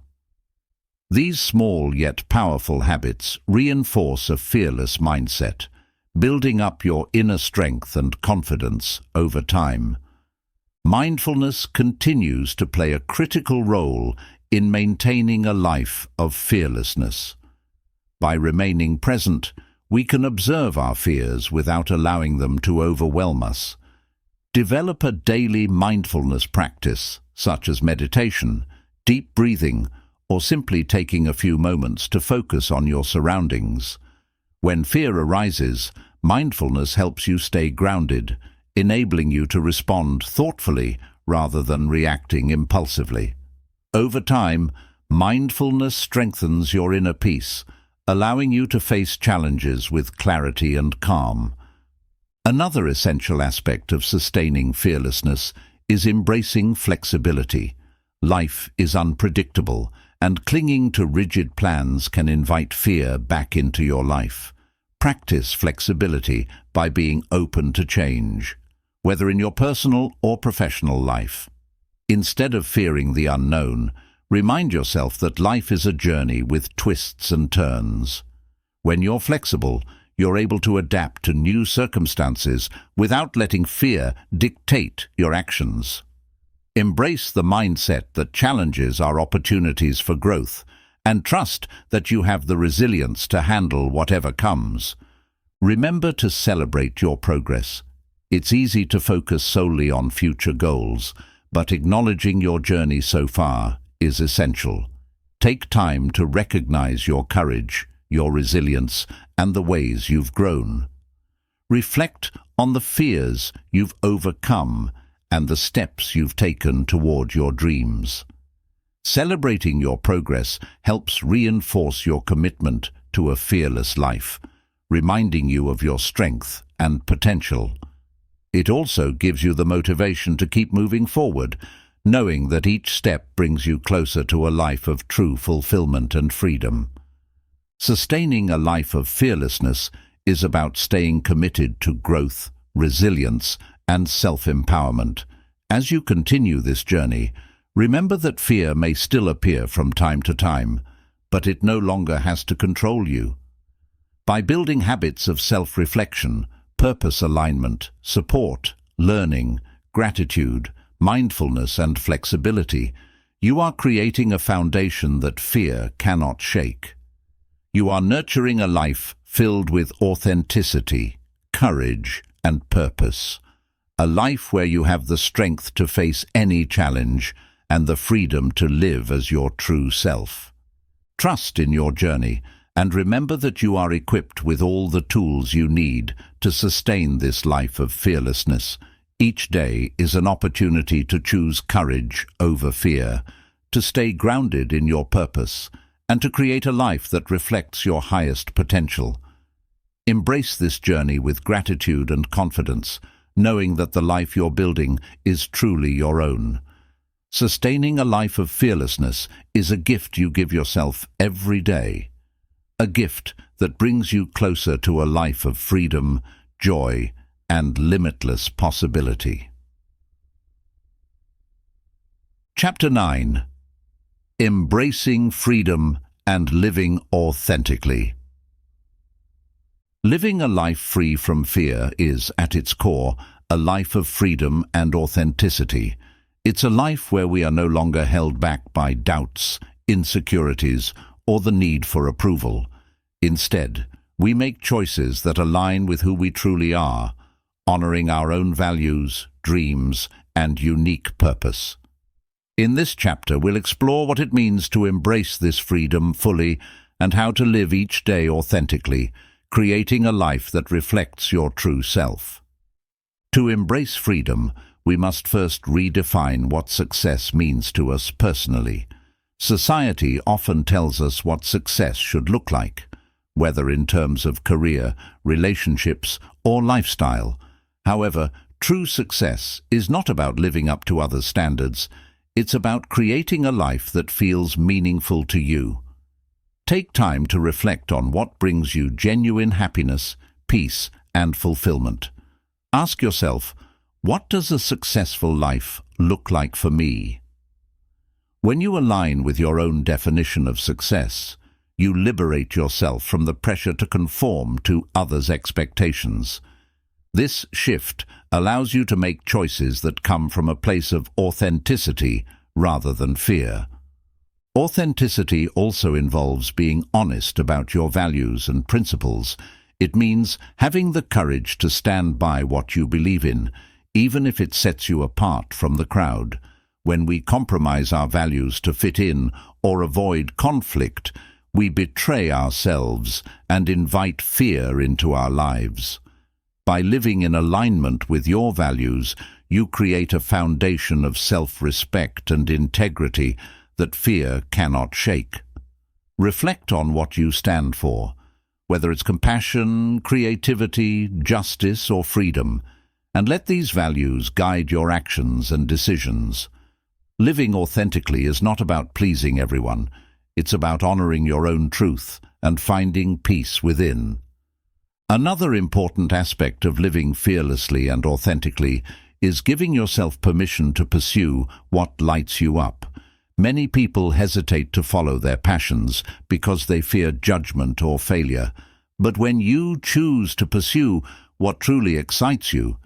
These small yet powerful habits reinforce a fearless mindset, building up your inner strength and confidence over time. Mindfulness continues to play a critical role in maintaining a life of fearlessness. By remaining present, we can observe our fears without allowing them to overwhelm us. Develop a daily mindfulness practice, such as meditation, deep breathing, or simply taking a few moments to focus on your surroundings. When fear arises, mindfulness helps you stay grounded, enabling you to respond thoughtfully rather than reacting impulsively. Over time, mindfulness strengthens your inner peace, allowing you to face challenges with clarity and calm. Another essential aspect of sustaining fearlessness is embracing flexibility. Life is unpredictable, and clinging to rigid plans can invite fear back into your life. Practice flexibility by being open to change, whether in your personal or professional life. Instead of fearing the unknown, remind yourself that life is a journey with twists and turns. When you're flexible, you're able to adapt to new circumstances without letting fear dictate your actions. Embrace the mindset that challenges are opportunities for growth, and trust that you have the resilience to handle whatever comes. Remember to celebrate your progress. It's easy to focus solely on future goals, but acknowledging your journey so far is essential. Take time to recognize your courage, your resilience, and the ways you've grown. Reflect on the fears you've overcome and the steps you've taken toward your dreams. Celebrating your progress helps reinforce your commitment to a fearless life, reminding you of your strength and potential. It also gives you the motivation to keep moving forward, knowing that each step brings you closer to a life of true fulfillment and freedom. Sustaining a life of fearlessness is about staying committed to growth, resilience, and self-empowerment. As you continue this journey, remember that fear may still appear from time to time, but it no longer has to control you. By building habits of self-reflection, purpose alignment, support, learning, gratitude, mindfulness, and flexibility, you are creating a foundation that fear cannot shake. You are nurturing a life filled with authenticity, courage, and purpose. A life where you have the strength to face any challenge and the freedom to live as your true self. Trust in your journey and remember that you are equipped with all the tools you need to sustain this life of fearlessness. Each day is an opportunity to choose courage over fear, to stay grounded in your purpose, and to create a life that reflects your highest potential. Embrace this journey with gratitude and confidence, knowing that the life you're building is truly your own. Sustaining a life of fearlessness is a gift you give yourself every day. A gift that brings you closer to a life of freedom, joy, and limitless possibility. Chapter 9. Embracing Freedom and Living Authentically. Living a life free from fear is, at its core, a life of freedom and authenticity. It's a life where we are no longer held back by doubts, insecurities, or the need for approval. Instead, we make choices that align with who we truly are, honoring our own values, dreams, and unique purpose. In this chapter, we'll explore what it means to embrace this freedom fully and how to live each day authentically, creating a life that reflects your true self. To embrace freedom, we must first redefine what success means to us personally. Society often tells us what success should look like, whether in terms of career, relationships, or lifestyle. However, true success is not about living up to others' standards. It's about creating a life that feels meaningful to you. Take time to reflect on what brings you genuine happiness, peace, and fulfillment. Ask yourself, what does a successful life look like for me? When you align with your own definition of success, you liberate yourself from the pressure to conform to others' expectations. This shift allows you to make choices that come from a place of authenticity rather than fear. Authenticity also involves being honest about your values and principles. It means having the courage to stand by what you believe in, even if it sets you apart from the crowd. When we compromise our values to fit in or avoid conflict, we betray ourselves and invite fear into our lives. By living in alignment with your values, you create a foundation of self-respect and integrity that fear cannot shake. Reflect on what you stand for, whether it's compassion, creativity, justice, or freedom, and let these values guide your actions and decisions. Living authentically is not about pleasing everyone. It's about honoring your own truth and finding peace within. Another important aspect of living fearlessly and authentically is giving yourself permission to pursue what lights you up. Many people hesitate to follow their passions because they fear judgment or failure. But when you choose to pursue what truly excites you,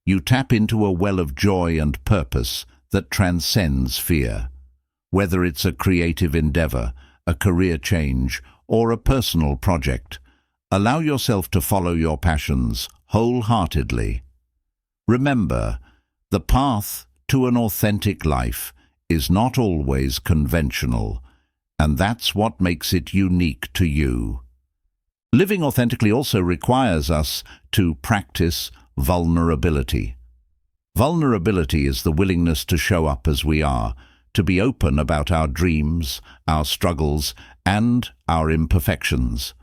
you tap into a well of joy and purpose that transcends fear. Whether it's a creative endeavor, a career change, or a personal project, allow yourself to follow your passions wholeheartedly. Remember, the path to an authentic life is not always conventional, and that's what makes it unique to you. Living authentically also requires us to practice vulnerability. Vulnerability is the willingness to show up as we are, to be open about our dreams, our struggles, and our imperfections.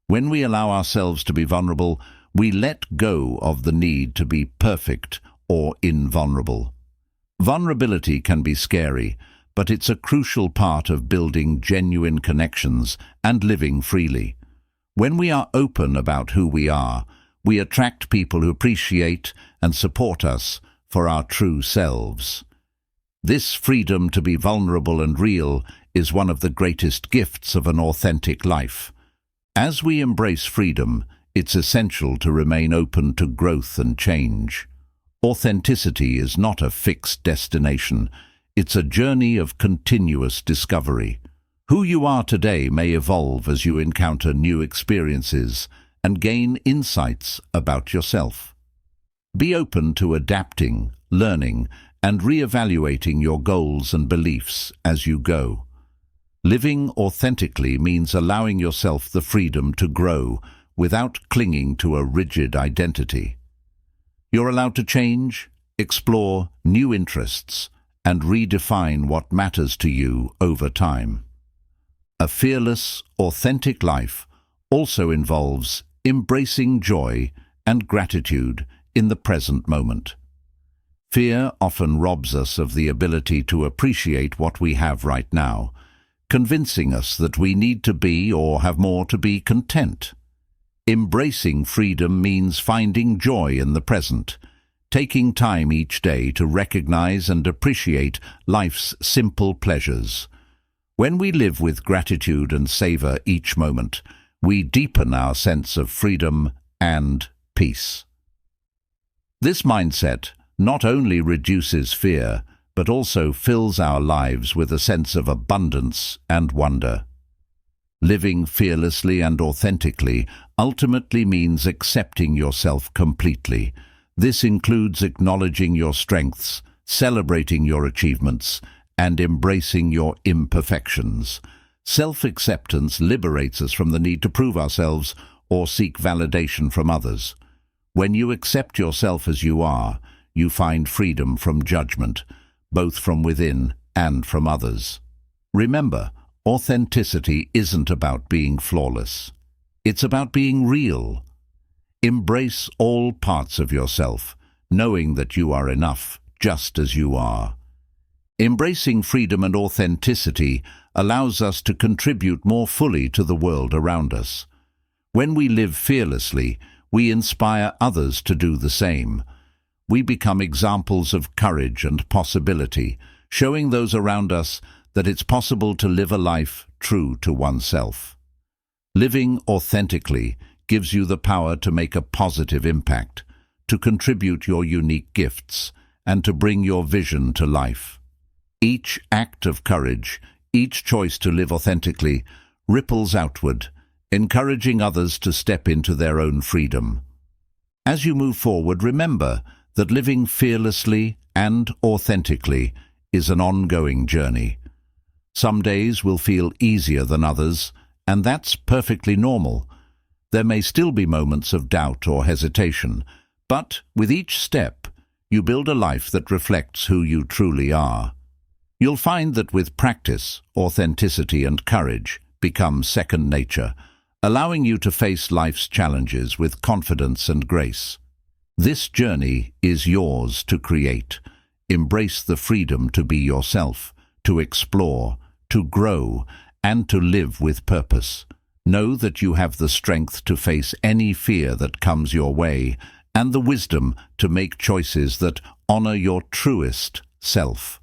When we allow ourselves to be vulnerable, we let go of the need to be perfect or invulnerable. Vulnerability can be scary, but it's a crucial part of building genuine connections and living freely. When we are open about who we are, we attract people who appreciate and support us for our true selves. This freedom to be vulnerable and real is one of the greatest gifts of an authentic life. As we embrace freedom, it's essential to remain open to growth and change. Authenticity is not a fixed destination. It's a journey of continuous discovery. Who you are today may evolve as you encounter new experiences and gain insights about yourself. Be open to adapting, learning, and reevaluating your goals and beliefs as you go. Living authentically means allowing yourself the freedom to grow without clinging to a rigid identity. You're allowed to change, explore new interests, and redefine what matters to you over time. A fearless, authentic life also involves embracing joy and gratitude in the present moment. Fear often robs us of the ability to appreciate what we have right now, convincing us that we need to be or have more to be content. Embracing freedom means finding joy in the present, taking time each day to recognize and appreciate life's simple pleasures. When we live with gratitude and savor each moment, we deepen our sense of freedom and peace. This mindset not only reduces fear, but also fills our lives with a sense of abundance and wonder. Living fearlessly and authentically ultimately means accepting yourself completely. This includes acknowledging your strengths, celebrating your achievements, and embracing your imperfections. Self-acceptance liberates us from the need to prove ourselves or seek validation from others. When you accept yourself as you are, you find freedom from judgment, both from within and from others. Remember, authenticity isn't about being flawless. It's about being real. Embrace all parts of yourself, knowing that you are enough just as you are. Embracing freedom and authenticity allows us to contribute more fully to the world around us. When we live fearlessly, we inspire others to do the same. We become examples of courage and possibility, showing those around us that it's possible to live a life true to oneself. Living authentically gives you the power to make a positive impact, to contribute your unique gifts, and to bring your vision to life. Each act of courage, each choice to live authentically, ripples outward, encouraging others to step into their own freedom. As you move forward, remember that living fearlessly and authentically is an ongoing journey. Some days will feel easier than others, and that's perfectly normal. There may still be moments of doubt or hesitation, but with each step, you build a life that reflects who you truly are. You'll find that with practice, authenticity and courage become second nature, allowing you to face life's challenges with confidence and grace. This journey is yours to create. Embrace the freedom to be yourself, to explore, to grow, and to live with purpose. Know that you have the strength to face any fear that comes your way, and the wisdom to make choices that honor your truest self.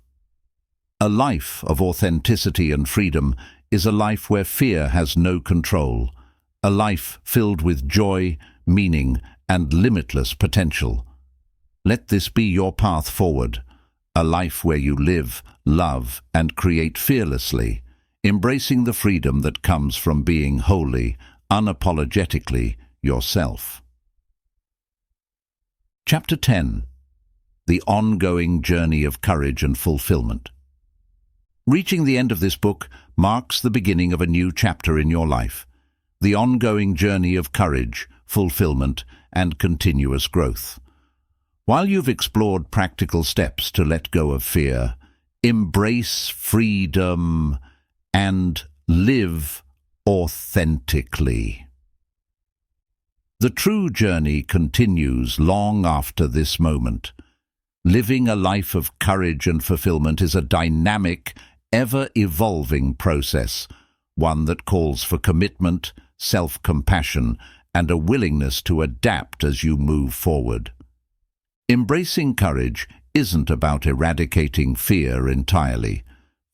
A life of authenticity and freedom is a life where fear has no control, a life filled with joy, meaning, and limitless potential. Let this be your path forward, a life where you live, love, and create fearlessly, embracing the freedom that comes from being wholly, unapologetically yourself. Chapter 10. The Ongoing Journey of Courage and Fulfillment. Reaching the end of this book marks the beginning of a new chapter in your life, the ongoing journey of courage, fulfillment, and continuous growth. While you've explored practical steps to let go of fear, embrace freedom, and live authentically. The true journey continues long after this moment. Living a life of courage and fulfillment is a dynamic, ever-evolving process, one that calls for commitment, self-compassion, and a willingness to adapt as you move forward. Embracing courage isn't about eradicating fear entirely.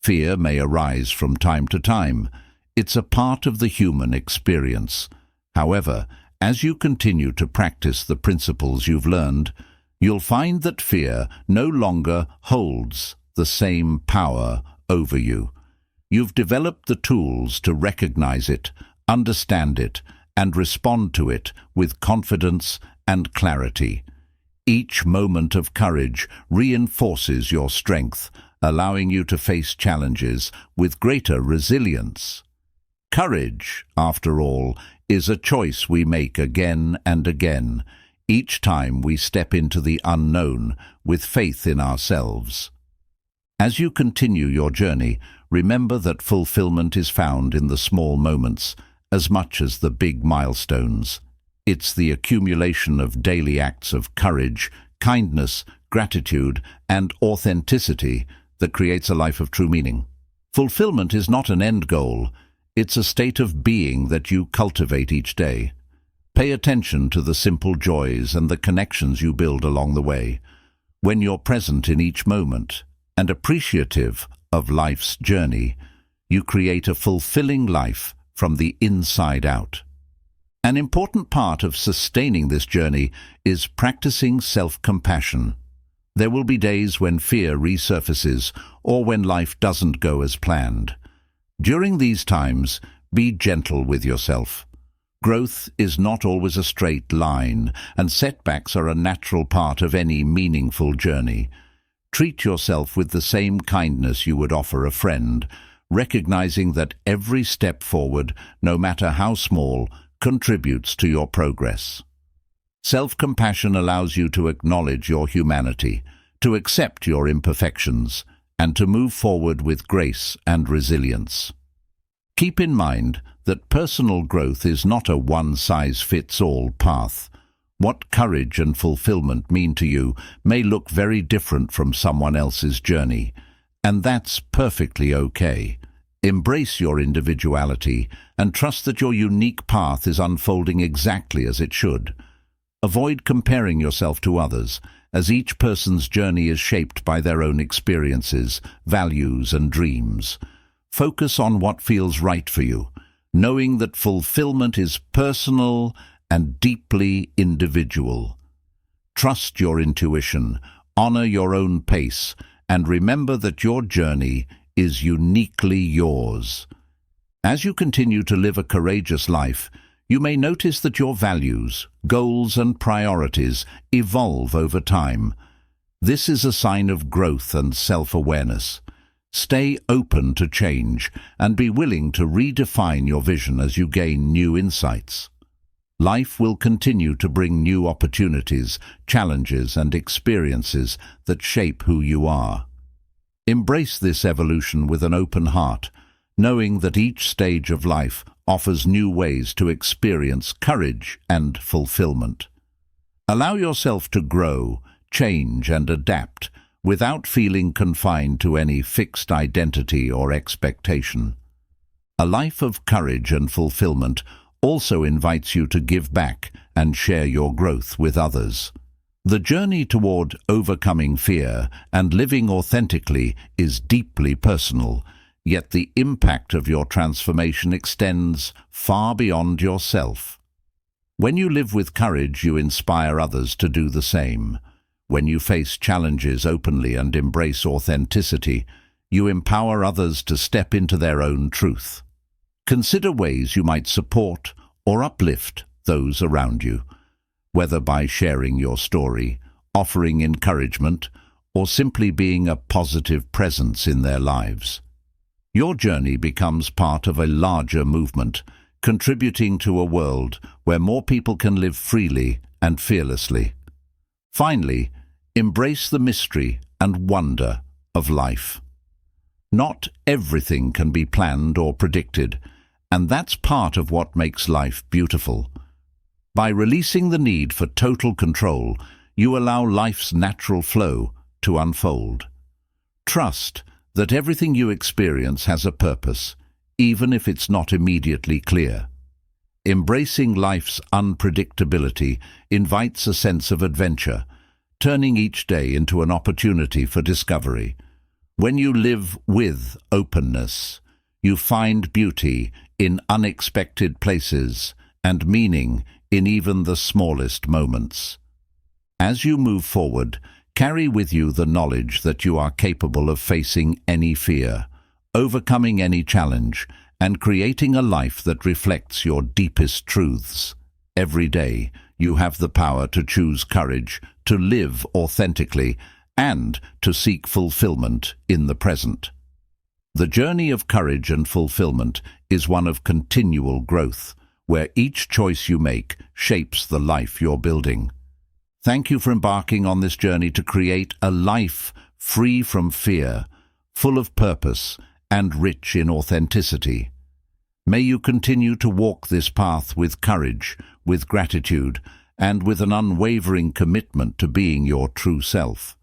Fear may arise from time to time. It's a part of the human experience. However, as you continue to practice the principles you've learned, you'll find that fear no longer holds the same power over you. You've developed the tools to recognize it, understand it, and respond to it with confidence and clarity. Each moment of courage reinforces your strength, allowing you to face challenges with greater resilience. Courage, after all, is a choice we make again and again, each time we step into the unknown with faith in ourselves. As you continue your journey, remember that fulfillment is found in the small moments as much as the big milestones. It's the accumulation of daily acts of courage, kindness, gratitude, and authenticity that creates a life of true meaning. Fulfillment is not an end goal. It's a state of being that you cultivate each day. Pay attention to the simple joys and the connections you build along the way. When you're present in each moment and appreciative of life's journey, you create a fulfilling life from the inside out. An important part of sustaining this journey is practicing self-compassion. There will be days when fear resurfaces or when life doesn't go as planned. During these times, be gentle with yourself. Growth is not always a straight line, and setbacks are a natural part of any meaningful journey. Treat yourself with the same kindness you would offer a friend, recognizing that every step forward, no matter how small, contributes to your progress. Self-compassion allows you to acknowledge your humanity, to accept your imperfections, and to move forward with grace and resilience. Keep in mind that personal growth is not a one-size-fits-all path. What courage and fulfillment mean to you may look very different from someone else's journey, and that's perfectly okay. Embrace your individuality and trust that your unique path is unfolding exactly as it should. Avoid comparing yourself to others, as each person's journey is shaped by their own experiences, values, and dreams. Focus on what feels right for you, knowing that fulfillment is personal and deeply individual. Trust your intuition, honor your own pace, and remember that your journey is uniquely yours. As you continue to live a courageous life, you may notice that your values, goals, and priorities evolve over time. This is a sign of growth and self-awareness. Stay open to change and be willing to redefine your vision as you gain new insights. Life will continue to bring new opportunities, challenges, and experiences that shape who you are. Embrace this evolution with an open heart, knowing that each stage of life offers new ways to experience courage and fulfillment. Allow yourself to grow, change, and adapt without feeling confined to any fixed identity or expectation. A life of courage and fulfillment also invites you to give back and share your growth with others. The journey toward overcoming fear and living authentically is deeply personal. yet the impact of your transformation extends far beyond yourself. When you live with courage, you inspire others to do the same. When you face challenges openly and embrace authenticity, you empower others to step into their own truth. Consider ways you might support or uplift those around you, whether by sharing your story, offering encouragement, or simply being a positive presence in their lives. Your journey becomes part of a larger movement, contributing to a world where more people can live freely and fearlessly. Finally, embrace the mystery and wonder of life. Not everything can be planned or predicted, and that's part of what makes life beautiful. By releasing the need for total control, you allow life's natural flow to unfold. Trust that everything you experience has a purpose, even if it's not immediately clear. Embracing life's unpredictability invites a sense of adventure, turning each day into an opportunity for discovery. When you live with openness, you find beauty in unexpected places and meaning in even the smallest moments. As you move forward, carry with you the knowledge that you are capable of facing any fear, overcoming any challenge, and creating a life that reflects your deepest truths. Every day, you have the power to choose courage, to live authentically, and to seek fulfillment in the present. The journey of courage and fulfillment is one of continual growth, where each choice you make shapes the life you're building. Thank you for embarking on this journey to create a life free from fear, full of purpose, and rich in authenticity. May you continue to walk this path with courage, with gratitude, and with an unwavering commitment to being your true self.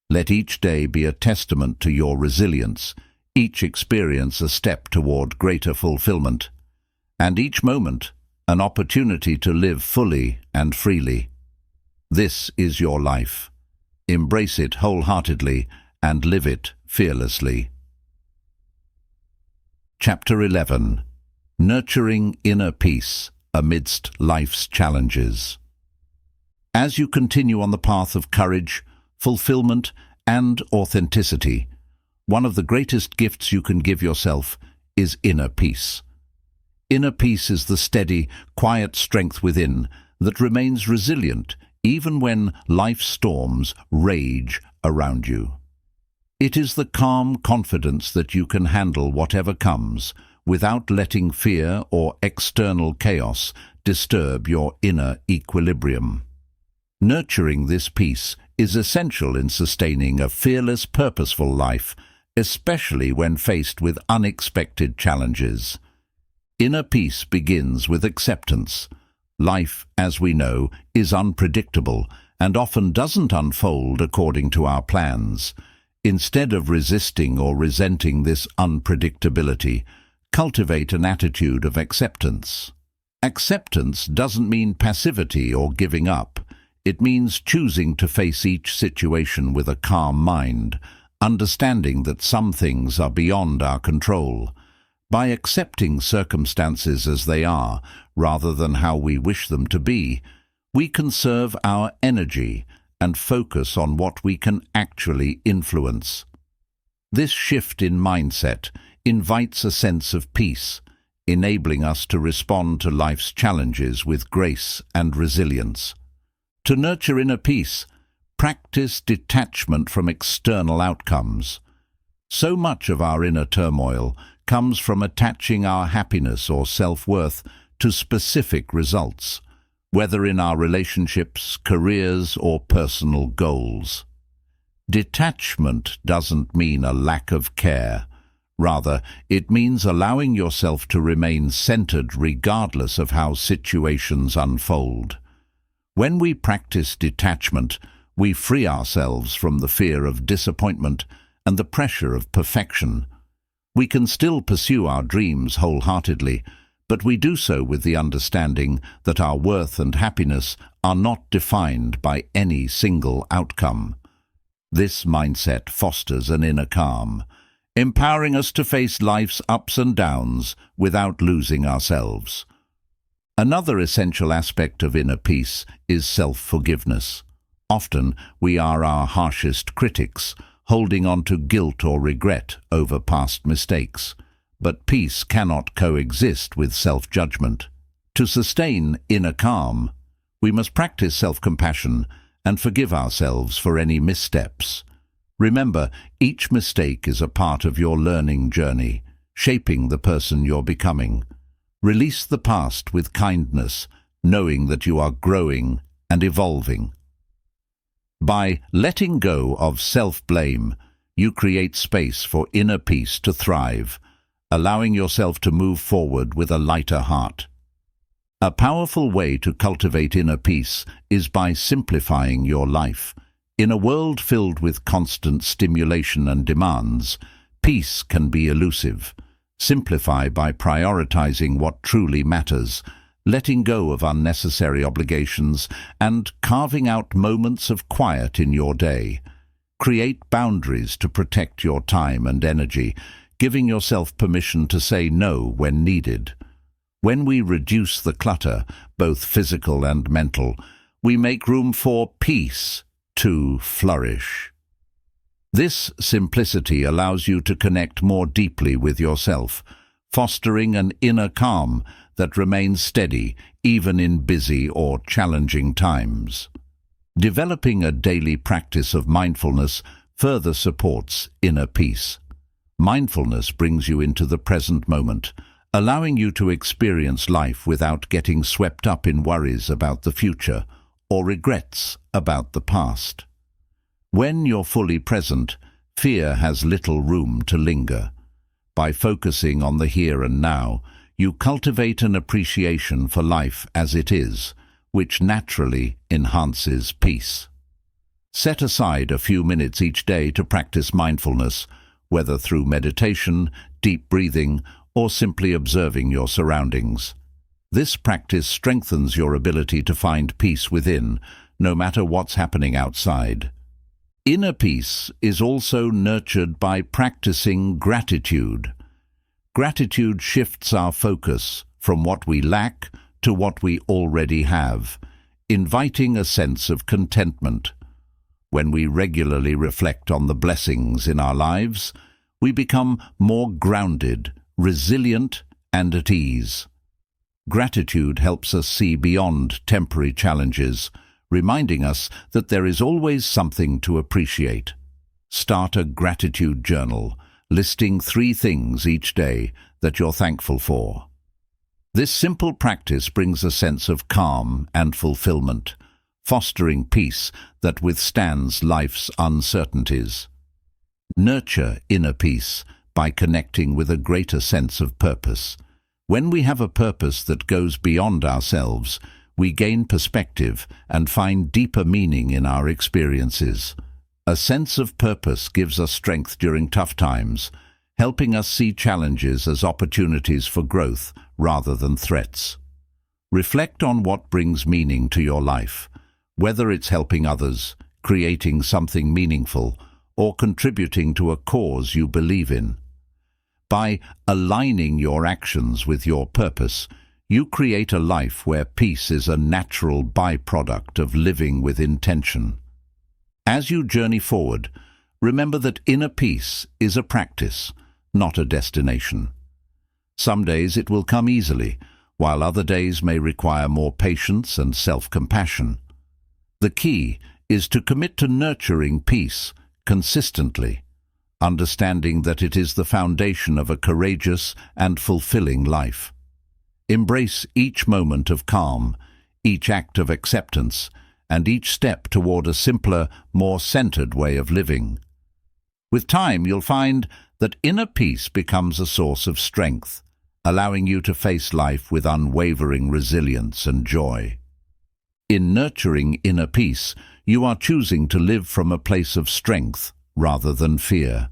Let each day be a testament to your resilience, each experience a step toward greater fulfillment, and each moment an opportunity to live fully and freely. This is your life. Embrace it wholeheartedly and live it fearlessly. Chapter 11. Nurturing Inner Peace Amidst Life's Challenges. As you continue on the path of courage, fulfillment, and authenticity, one of the greatest gifts you can give yourself is inner peace. Inner peace is the steady, quiet strength within that remains resilient even when life's storms rage around you. It is the calm confidence that you can handle whatever comes without letting fear or external chaos disturb your inner equilibrium. Nurturing this peace is essential in sustaining a fearless, purposeful life, especially when faced with unexpected challenges. Inner peace begins with acceptance. Life, as we know, is unpredictable and often doesn't unfold according to our plans. Instead of resisting or resenting this unpredictability, cultivate an attitude of acceptance. Acceptance doesn't mean passivity or giving up. It means choosing to face each situation with a calm mind, understanding that some things are beyond our control. By accepting circumstances as they are, rather than how we wish them to be, we conserve our energy and focus on what we can actually influence. This shift in mindset invites a sense of peace, enabling us to respond to life's challenges with grace and resilience. To nurture inner peace, practice detachment from external outcomes. So much of our inner turmoil comes from attaching our happiness or self-worth to specific results, whether in our relationships, careers, or personal goals. Detachment doesn't mean a lack of care. Rather, it means allowing yourself to remain centered regardless of how situations unfold. When we practice detachment, we free ourselves from the fear of disappointment and the pressure of perfection. We can still pursue our dreams wholeheartedly, but we do so with the understanding that our worth and happiness are not defined by any single outcome. This mindset fosters an inner calm, empowering us to face life's ups and downs without losing ourselves. Another essential aspect of inner peace is self-forgiveness. Often, we are our harshest critics, holding on to guilt or regret over past mistakes. But peace cannot coexist with self-judgment. To sustain inner calm, we must practice self-compassion and forgive ourselves for any missteps. Remember, each mistake is a part of your learning journey, shaping the person you're becoming. Release the past with kindness, knowing that you are growing and evolving. By letting go of self-blame, you create space for inner peace to thrive, allowing yourself to move forward with a lighter heart. A powerful way to cultivate inner peace is by simplifying your life. In a world filled with constant stimulation and demands, peace can be elusive. Simplify by prioritizing what truly matters, letting go of unnecessary obligations, and carving out moments of quiet in your day. Create boundaries to protect your time and energy, giving yourself permission to say no when needed. When we reduce the clutter, both physical and mental, we make room for peace to flourish. This simplicity allows you to connect more deeply with yourself, fostering an inner calm that remains steady even in busy or challenging times. Developing a daily practice of mindfulness further supports inner peace. Mindfulness brings you into the present moment, allowing you to experience life without getting swept up in worries about the future or regrets about the past. When you're fully present, fear has little room to linger. By focusing on the here and now, you cultivate an appreciation for life as it is, which naturally enhances peace. Set aside a few minutes each day to practice mindfulness, whether through meditation, deep breathing, or simply observing your surroundings. This practice strengthens your ability to find peace within, no matter what's happening outside. Inner peace is also nurtured by practicing gratitude. Gratitude shifts our focus from what we lack to what we already have, inviting a sense of contentment. When we regularly reflect on the blessings in our lives, we become more grounded, resilient, and at ease. Gratitude helps us see beyond temporary challenges, reminding us that there is always something to appreciate. Start a gratitude journal, listing 3 things each day that you're thankful for. This simple practice brings a sense of calm and fulfillment, fostering peace that withstands life's uncertainties. Nurture inner peace by connecting with a greater sense of purpose. When we have a purpose that goes beyond ourselves, we gain perspective and find deeper meaning in our experiences. A sense of purpose gives us strength during tough times, helping us see challenges as opportunities for growth rather than threats. Reflect on what brings meaning to your life, whether it's helping others, creating something meaningful, or contributing to a cause you believe in. By aligning your actions with your purpose, you create a life where peace is a natural byproduct of living with intention. As you journey forward, remember that inner peace is a practice, not a destination. Some days it will come easily, while other days may require more patience and self-compassion. The key is to commit to nurturing peace consistently, understanding that it is the foundation of a courageous and fulfilling life. Embrace each moment of calm, each act of acceptance, and each step toward a simpler, more centered way of living. With time, you'll find that inner peace becomes a source of strength, allowing you to face life with unwavering resilience and joy. In nurturing inner peace, you are choosing to live from a place of strength rather than fear.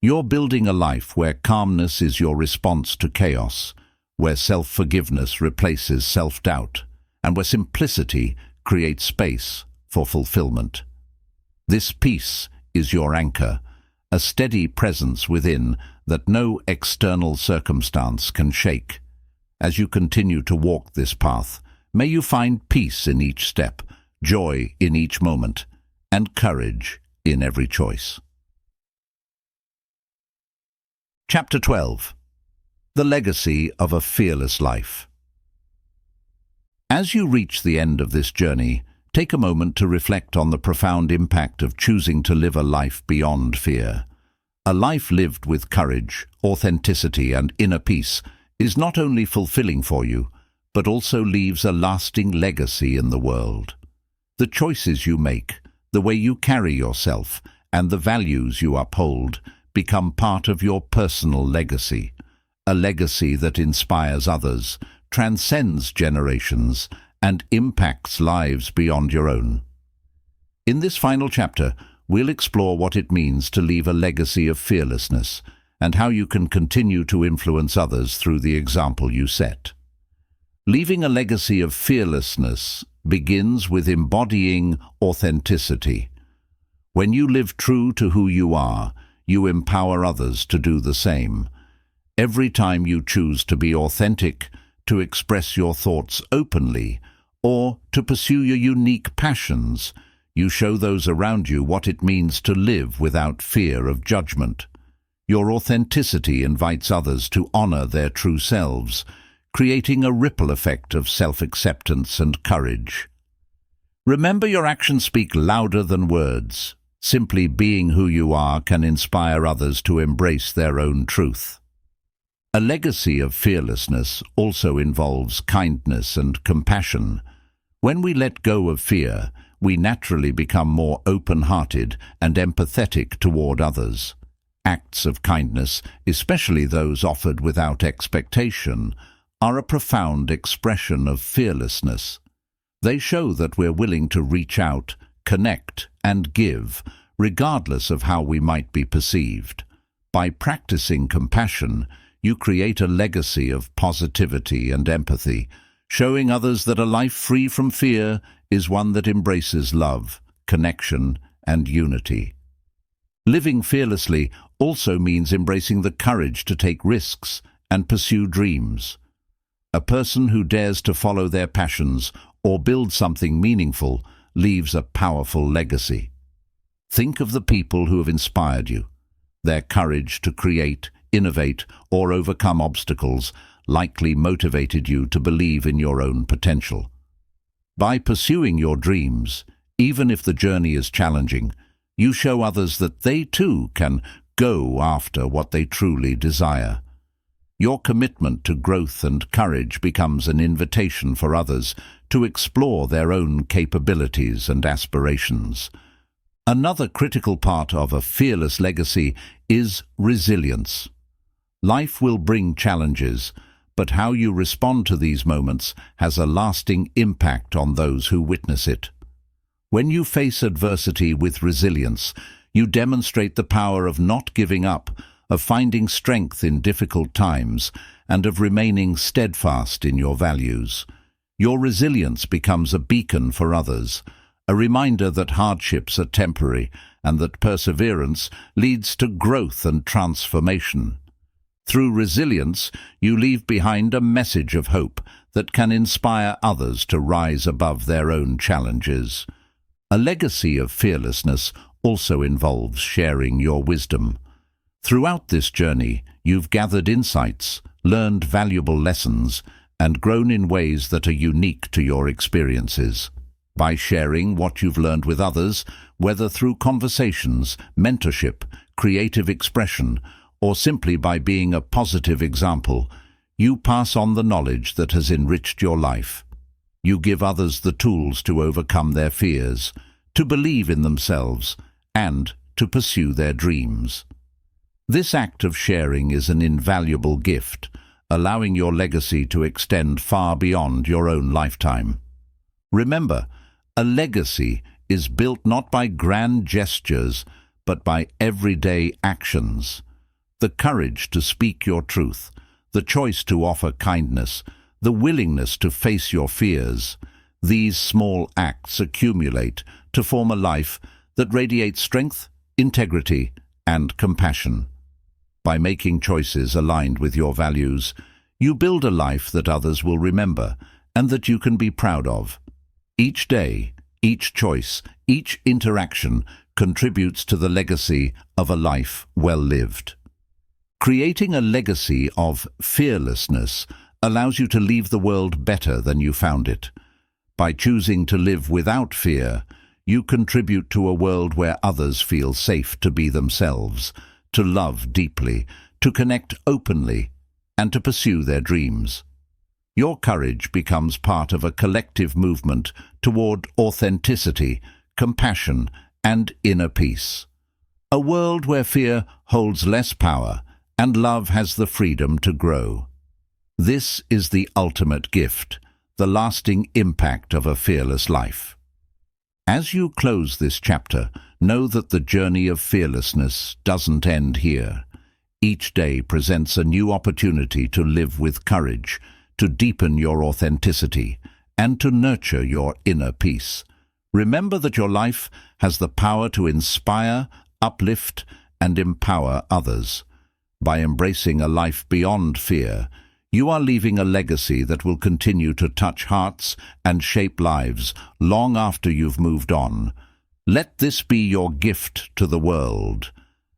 You're building a life where calmness is your response to chaos, where self-forgiveness replaces self-doubt, and where simplicity creates space for fulfillment. This peace is your anchor, a steady presence within that no external circumstance can shake. As you continue to walk this path, may you find peace in each step, joy in each moment, and courage in every choice. Chapter 12. The Legacy of a Fearless Life. As you reach the end of this journey, take a moment to reflect on the profound impact of choosing to live a life beyond fear. A life lived with courage, authenticity, and inner peace is not only fulfilling for you, but also leaves a lasting legacy in the world. The choices you make, the way you carry yourself, and the values you uphold become part of your personal legacy, a legacy that inspires others, transcends generations, and impacts lives beyond your own. In this final chapter, we'll explore what it means to leave a legacy of fearlessness and how you can continue to influence others through the example you set. Leaving a legacy of fearlessness begins with embodying authenticity. When you live true to who you are, you empower others to do the same. Every time you choose to be authentic, to express your thoughts openly, or to pursue your unique passions, you show those around you what it means to live without fear of judgment. Your authenticity invites others to honor their true selves, creating a ripple effect of self-acceptance and courage. Remember, your actions speak louder than words. Simply being who you are can inspire others to embrace their own truth. A legacy of fearlessness also involves kindness and compassion. When we let go of fear, we naturally become more open-hearted and empathetic toward others. Acts of kindness, especially those offered without expectation, are a profound expression of fearlessness. They show that we're willing to reach out, connect, and give, regardless of how we might be perceived. By practicing compassion, you create a legacy of positivity and empathy, showing others that a life free from fear is one that embraces love, connection, and unity. Living fearlessly also means embracing the courage to take risks and pursue dreams. A person who dares to follow their passions or build something meaningful leaves a powerful legacy. Think of the people who have inspired you. Their courage to create, innovate, or overcome obstacles likely motivated you to believe in your own potential. By pursuing your dreams, even if the journey is challenging, you show others that they too can go after what they truly desire. Your commitment to growth and courage becomes an invitation for others to explore their own capabilities and aspirations. Another critical part of a fearless legacy is resilience. Life will bring challenges, but how you respond to these moments has a lasting impact on those who witness it. When you face adversity with resilience, you demonstrate the power of not giving up, of finding strength in difficult times, and of remaining steadfast in your values. Your resilience becomes a beacon for others, a reminder that hardships are temporary and that perseverance leads to growth and transformation. Through resilience, you leave behind a message of hope that can inspire others to rise above their own challenges. A legacy of fearlessness also involves sharing your wisdom. Throughout this journey, you've gathered insights, learned valuable lessons, and grown in ways that are unique to your experiences. By sharing what you've learned with others, whether through conversations, mentorship, creative expression, or simply by being a positive example, you pass on the knowledge that has enriched your life. You give others the tools to overcome their fears, to believe in themselves, and to pursue their dreams. This act of sharing is an invaluable gift, allowing your legacy to extend far beyond your own lifetime. Remember, a legacy is built not by grand gestures, but by everyday actions. The courage to speak your truth, the choice to offer kindness, the willingness to face your fears, these small acts accumulate to form a life that radiates strength, integrity, and compassion. By making choices aligned with your values, you build a life that others will remember and that you can be proud of. Each day, each choice, each interaction contributes to the legacy of a life well lived. Creating a legacy of fearlessness allows you to leave the world better than you found it. By choosing to live without fear, you contribute to a world where others feel safe to be themselves, to love deeply, to connect openly, and to pursue their dreams. Your courage becomes part of a collective movement toward authenticity, compassion, and inner peace. A world where fear holds less power and love has the freedom to grow. This is the ultimate gift, the lasting impact of a fearless life. As you close this chapter, know that the journey of fearlessness doesn't end here. Each day presents a new opportunity to live with courage, to deepen your authenticity, and to nurture your inner peace. Remember that your life has the power to inspire, uplift, and empower others. By embracing a life beyond fear, you are leaving a legacy that will continue to touch hearts and shape lives long after you've moved on. Let this be your gift to the world,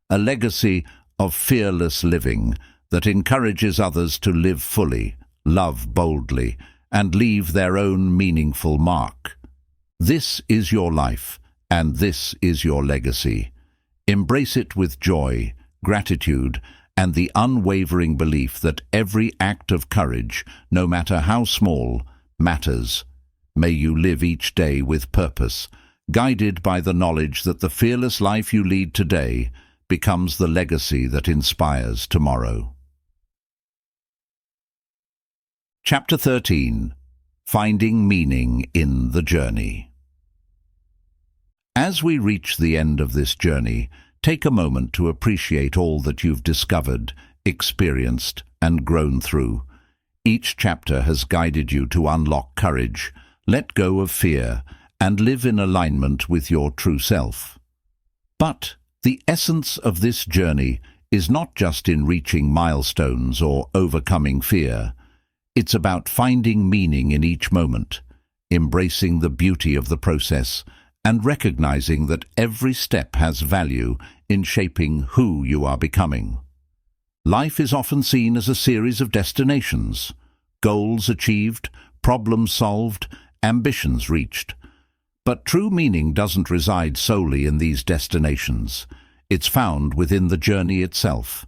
a legacy of fearless living that encourages others to live fully, love boldly, and leave their own meaningful mark. This is your life, and this is your legacy. Embrace it with joy, gratitude, and the unwavering belief that every act of courage, no matter how small, matters. May you live each day with purpose, guided by the knowledge that the fearless life you lead today becomes the legacy that inspires tomorrow. Chapter 13. Finding Meaning in the Journey. As we reach the end of this journey, take a moment to appreciate all that you've discovered, experienced, and grown through. Each chapter has guided you to unlock courage, let go of fear, and live in alignment with your true self. But the essence of this journey is not just in reaching milestones or overcoming fear. It's about finding meaning in each moment, embracing the beauty of the process, and recognizing that every step has value in shaping who you are becoming. Life is often seen as a series of destinations, goals achieved, problems solved, ambitions reached. But true meaning doesn't reside solely in these destinations. It's found within the journey itself.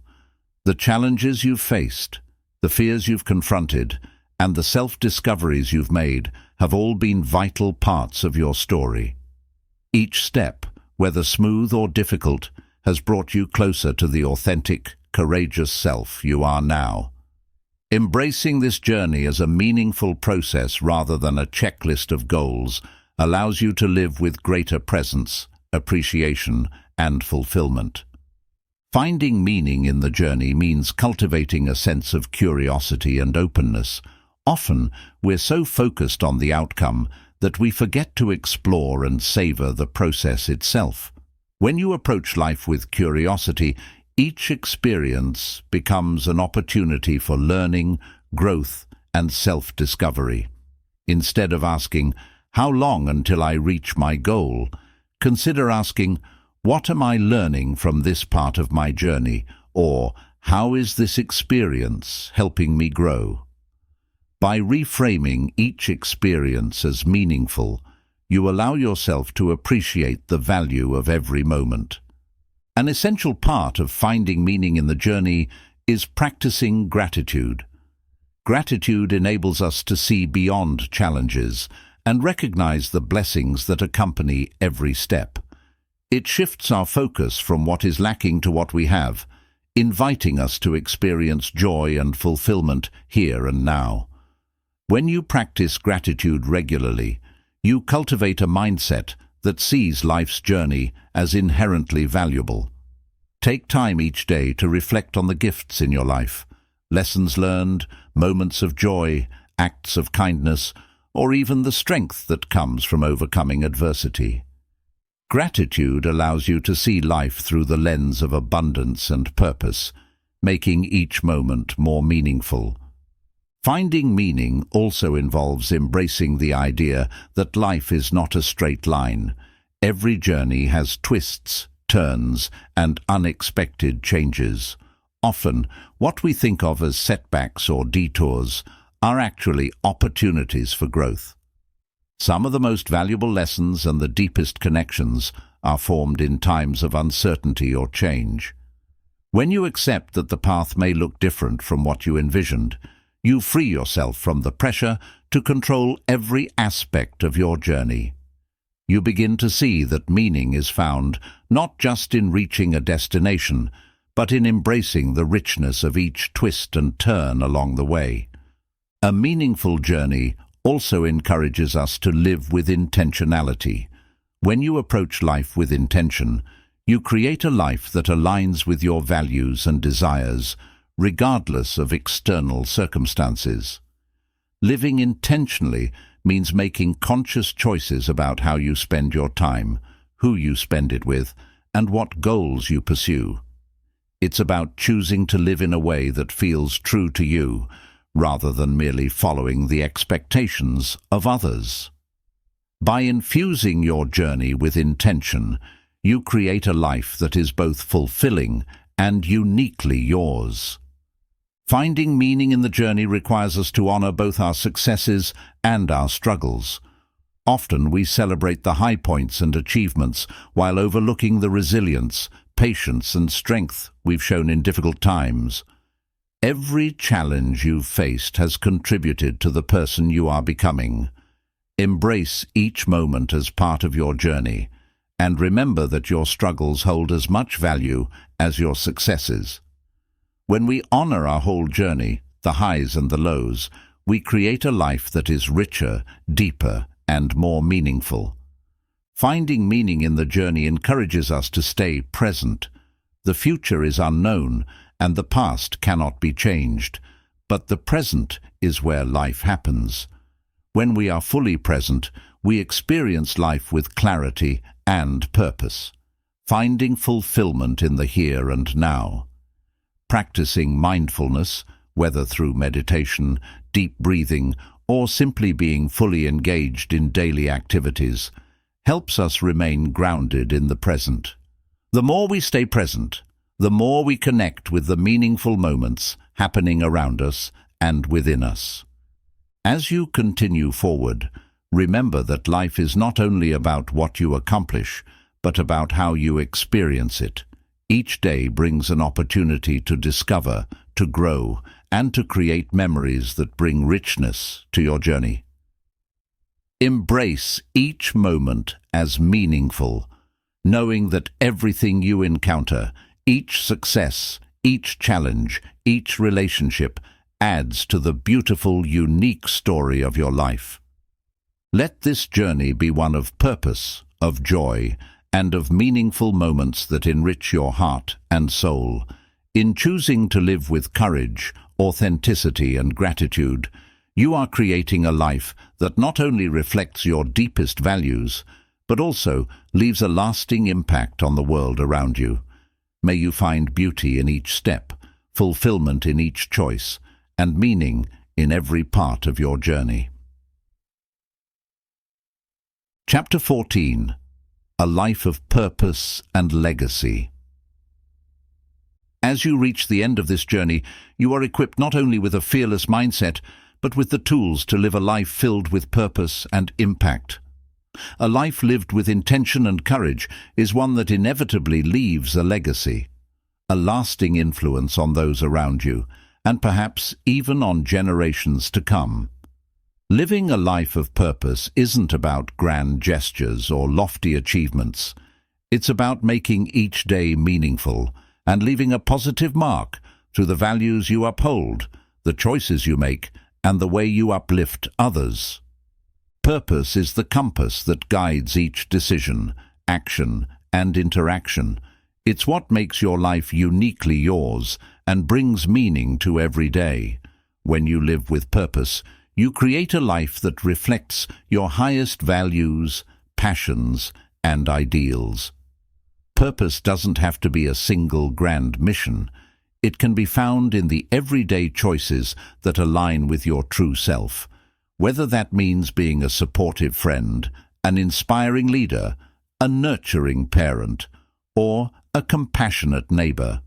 The challenges you've faced, the fears you've confronted, and the self-discoveries you've made have all been vital parts of your story. Each step, whether smooth or difficult, has brought you closer to the authentic, courageous self you are now. Embracing this journey as a meaningful process rather than a checklist of goals allows you to live with greater presence, appreciation, and fulfillment. Finding meaning in the journey means cultivating a sense of curiosity and openness. Often, we're so focused on the outcome that we forget to explore and savor the process itself. When you approach life with curiosity, each experience becomes an opportunity for learning, growth, and self-discovery. Instead of asking, "How long until I reach my goal?" consider asking, "What am I learning from this part of my journey?" or "How is this experience helping me grow?" By reframing each experience as meaningful, you allow yourself to appreciate the value of every moment. An essential part of finding meaning in the journey is practicing gratitude. Gratitude enables us to see beyond challenges and recognize the blessings that accompany every step. It shifts our focus from what is lacking to what we have, inviting us to experience joy and fulfillment here and now. When you practice gratitude regularly, you cultivate a mindset that sees life's journey as inherently valuable. Take time each day to reflect on the gifts in your life, lessons learned, moments of joy, acts of kindness, or even the strength that comes from overcoming adversity. Gratitude allows you to see life through the lens of abundance and purpose, making each moment more meaningful. Finding meaning also involves embracing the idea that life is not a straight line. Every journey has twists, turns, and unexpected changes. Often, what we think of as setbacks or detours are actually opportunities for growth. Some of the most valuable lessons and the deepest connections are formed in times of uncertainty or change. When you accept that the path may look different from what you envisioned, you free yourself from the pressure to control every aspect of your journey. You begin to see that meaning is found not just in reaching a destination, but in embracing the richness of each twist and turn along the way. A meaningful journey also encourages us to live with intentionality. When you approach life with intention, you create a life that aligns with your values and desires, regardless of external circumstances. Living intentionally means making conscious choices about how you spend your time, who you spend it with, and what goals you pursue. It's about choosing to live in a way that feels true to you, rather than merely following the expectations of others. By infusing your journey with intention, you create a life that is both fulfilling and uniquely yours. Finding meaning in the journey requires us to honor both our successes and our struggles. Often we celebrate the high points and achievements while overlooking the resilience, patience, and strength we've shown in difficult times. Every challenge you've faced has contributed to the person you are becoming. Embrace each moment as part of your journey, and remember that your struggles hold as much value as your successes. When we honor our whole journey, the highs and the lows, we create a life that is richer, deeper, and more meaningful. Finding meaning in the journey encourages us to stay present. The future is unknown, and the past cannot be changed, but the present is where life happens. When we are fully present, we experience life with clarity and purpose, finding fulfillment in the here and now. Practicing mindfulness, whether through meditation, deep breathing, or simply being fully engaged in daily activities, helps us remain grounded in the present. The more we stay present, the more we connect with the meaningful moments happening around us and within us. As you continue forward, remember that life is not only about what you accomplish, but about how you experience it. Each day brings an opportunity to discover, to grow, and to create memories that bring richness to your journey. Embrace each moment as meaningful, knowing that everything you encounter, each success, each challenge, each relationship, adds to the beautiful, unique story of your life. Let this journey be one of purpose, of joy, and of meaningful moments that enrich your heart and soul. In choosing to live with courage, authenticity, and gratitude, you are creating a life that not only reflects your deepest values, but also leaves a lasting impact on the world around you. May you find beauty in each step, fulfillment in each choice, and meaning in every part of your journey. Chapter 14. A Life of Purpose and Legacy. As you reach the end of this journey, you are equipped not only with a fearless mindset, but with the tools to live a life filled with purpose and impact. A life lived with intention and courage is one that inevitably leaves a legacy, a lasting influence on those around you, and perhaps even on generations to come. Living a life of purpose isn't about grand gestures or lofty achievements. It's about making each day meaningful and leaving a positive mark through the values you uphold, the choices you make, and the way you uplift others. Purpose is the compass that guides each decision, action, and interaction. It's what makes your life uniquely yours and brings meaning to every day. When you live with purpose, you create a life that reflects your highest values, passions, and ideals. Purpose doesn't have to be a single grand mission. It can be found in the everyday choices that align with your true self, whether that means being a supportive friend, an inspiring leader, a nurturing parent, or a compassionate neighbor.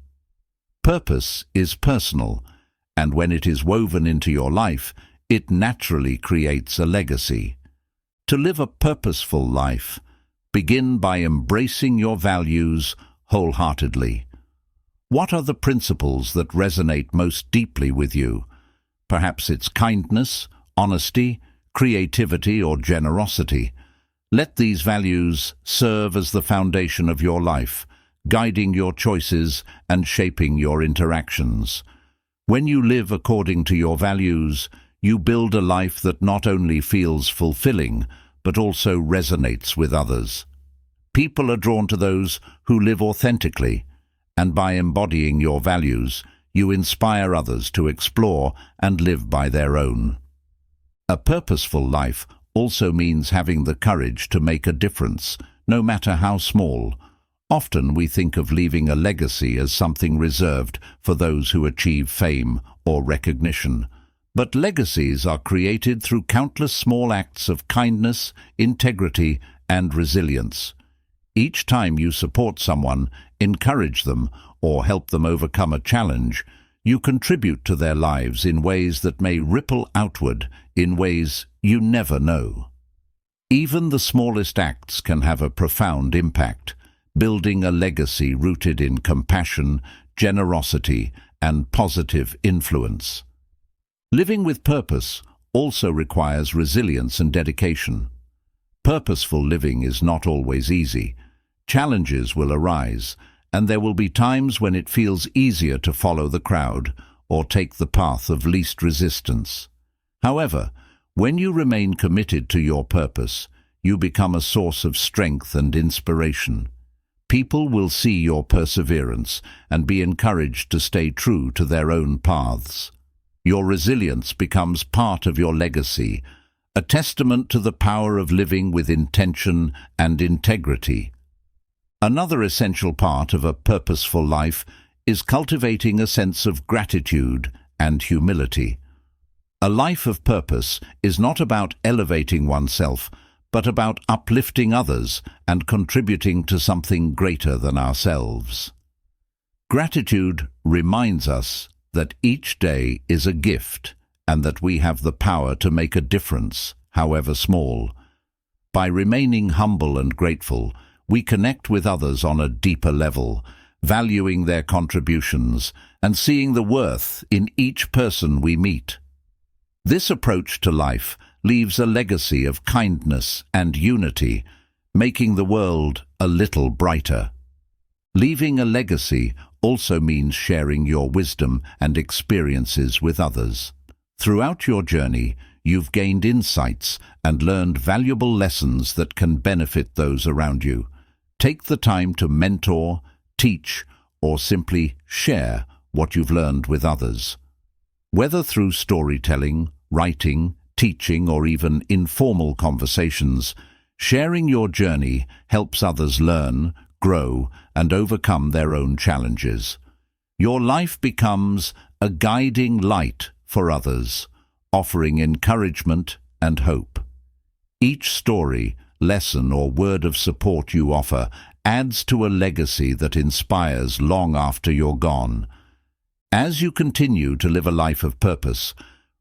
Purpose is personal, and when it is woven into your life, it naturally creates a legacy. To live a purposeful life, begin by embracing your values wholeheartedly. What are the principles that resonate most deeply with you? Perhaps it's kindness, honesty, creativity, or generosity. Let these values serve as the foundation of your life, guiding your choices and shaping your interactions. When you live according to your values, you build a life that not only feels fulfilling, but also resonates with others. People are drawn to those who live authentically, and by embodying your values, you inspire others to explore and live by their own. A purposeful life also means having the courage to make a difference, no matter how small. Often we think of leaving a legacy as something reserved for those who achieve fame or recognition. But legacies are created through countless small acts of kindness, integrity, and resilience. Each time you support someone, encourage them, or help them overcome a challenge, you contribute to their lives in ways that may ripple outward in ways you never know. Even the smallest acts can have a profound impact, building a legacy rooted in compassion, generosity, and positive influence. Living with purpose also requires resilience and dedication. Purposeful living is not always easy. Challenges will arise, and there will be times when it feels easier to follow the crowd or take the path of least resistance. However, when you remain committed to your purpose, you become a source of strength and inspiration. People will see your perseverance and be encouraged to stay true to their own paths. Your resilience becomes part of your legacy, a testament to the power of living with intention and integrity. Another essential part of a purposeful life is cultivating a sense of gratitude and humility. A life of purpose is not about elevating oneself, but about uplifting others and contributing to something greater than ourselves. Gratitude reminds us that each day is a gift and that we have the power to make a difference, however small. By remaining humble and grateful, we connect with others on a deeper level, valuing their contributions and seeing the worth in each person we meet. This approach to life leaves a legacy of kindness and unity, making the world a little brighter. Leaving a legacy also means sharing your wisdom and experiences with others. Throughout your journey, you've gained insights and learned valuable lessons that can benefit those around you. Take the time to mentor, teach, or simply share what you've learned with others. Whether through storytelling, writing, teaching, or even informal conversations, sharing your journey helps others learn, grow, and overcome their own challenges. Your life becomes a guiding light for others, offering encouragement and hope. Each story, lesson, or word of support you offer adds to a legacy that inspires long after you're gone. As you continue to live a life of purpose,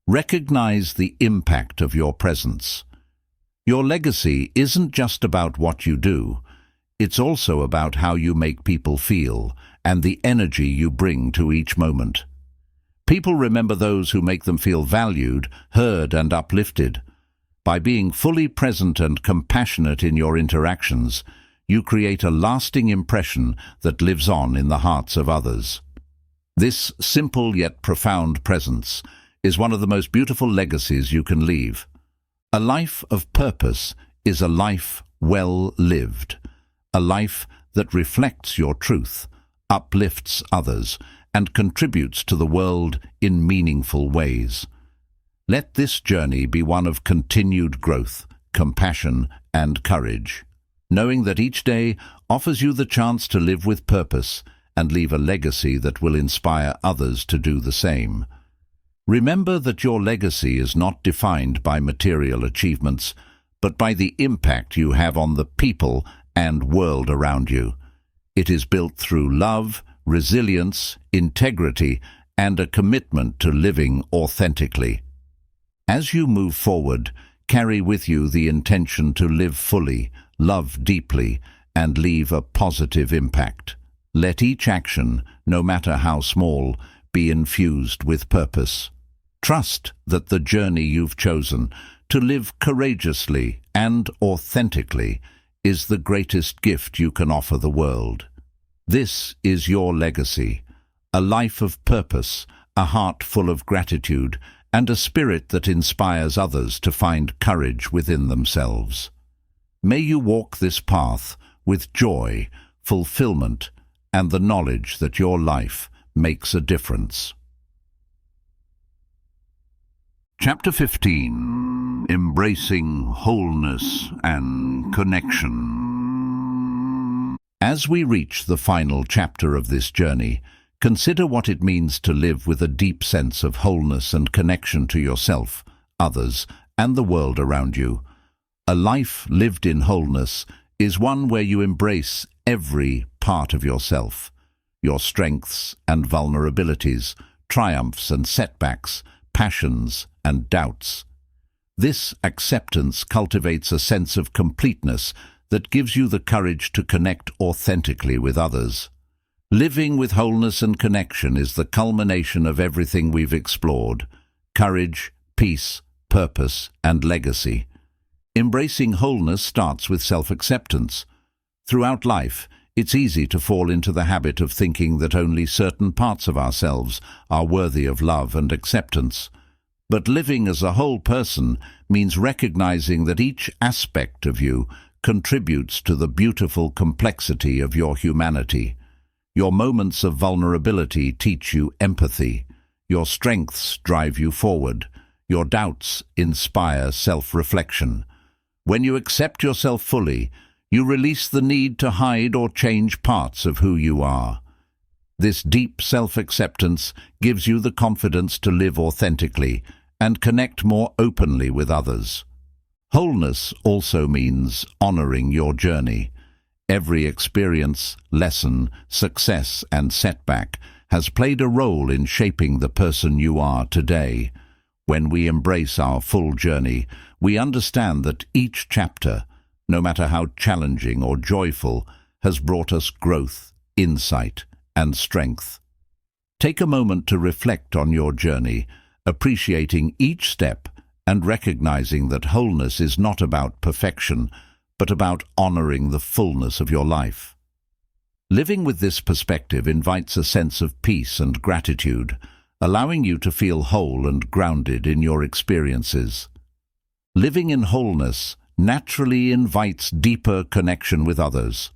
recognize the impact of your presence. Your legacy isn't just about what you do, it's also about how you make people feel and the energy you bring to each moment. People remember those who make them feel valued, heard, and uplifted. By being fully present and compassionate in your interactions, you create a lasting impression that lives on in the hearts of others. This simple yet profound presence is one of the most beautiful legacies you can leave. A life of purpose is a life well lived, a life that reflects your truth, uplifts others, and contributes to the world in meaningful ways. Let this journey be one of continued growth, compassion, and courage. knowing that each day offers you the chance to live with purpose and leave a legacy that will inspire others to do the same. Remember that your legacy is not defined by material achievements, but by the impact you have on the people and world around you. It is built through love, resilience, integrity, and a commitment to living authentically. As you move forward, carry with you the intention to live fully, love deeply, and leave a positive impact. Let each action, no matter how small, be infused with purpose. Trust that the journey you've chosen to live courageously and authentically is the greatest gift you can offer the world. This is your legacy, a life of purpose, a heart full of gratitude, and a spirit that inspires others to find courage within themselves. May you walk this path with joy, fulfillment, and the knowledge that your life makes a difference. Chapter 15. Embracing Wholeness and Connection. As we reach the final chapter of this journey, consider what it means to live with a deep sense of wholeness and connection to yourself, others, and the world around you. A life lived in wholeness is one where you embrace every part of yourself, your strengths and vulnerabilities, triumphs and setbacks, passions and doubts. This acceptance cultivates a sense of completeness that gives you the courage to connect authentically with others. Living with wholeness and connection is the culmination of everything we've explored: courage, peace, purpose, and legacy. Embracing wholeness starts with self-acceptance. Throughout life, it's easy to fall into the habit of thinking that only certain parts of ourselves are worthy of love and acceptance. But living as a whole person means recognizing that each aspect of you contributes to the beautiful complexity of your humanity. Your moments of vulnerability teach you empathy. Your strengths drive you forward. Your doubts inspire self-reflection. When you accept yourself fully, you release the need to hide or change parts of who you are. This deep self-acceptance gives you the confidence to live authentically and connect more openly with others. Wholeness also means honoring your journey. Every experience, lesson, success, and setback has played a role in shaping the person you are today. When we embrace our full journey, we understand that each chapter, no matter how challenging or joyful, has brought us growth, insight, and strength. Take a moment to reflect on your journey, appreciating each step and recognizing that wholeness is not about perfection, but about honoring the fullness of your life. Living with this perspective invites a sense of peace and gratitude, allowing you to feel whole and grounded in your experiences. Living in wholeness naturally invites deeper connection with others.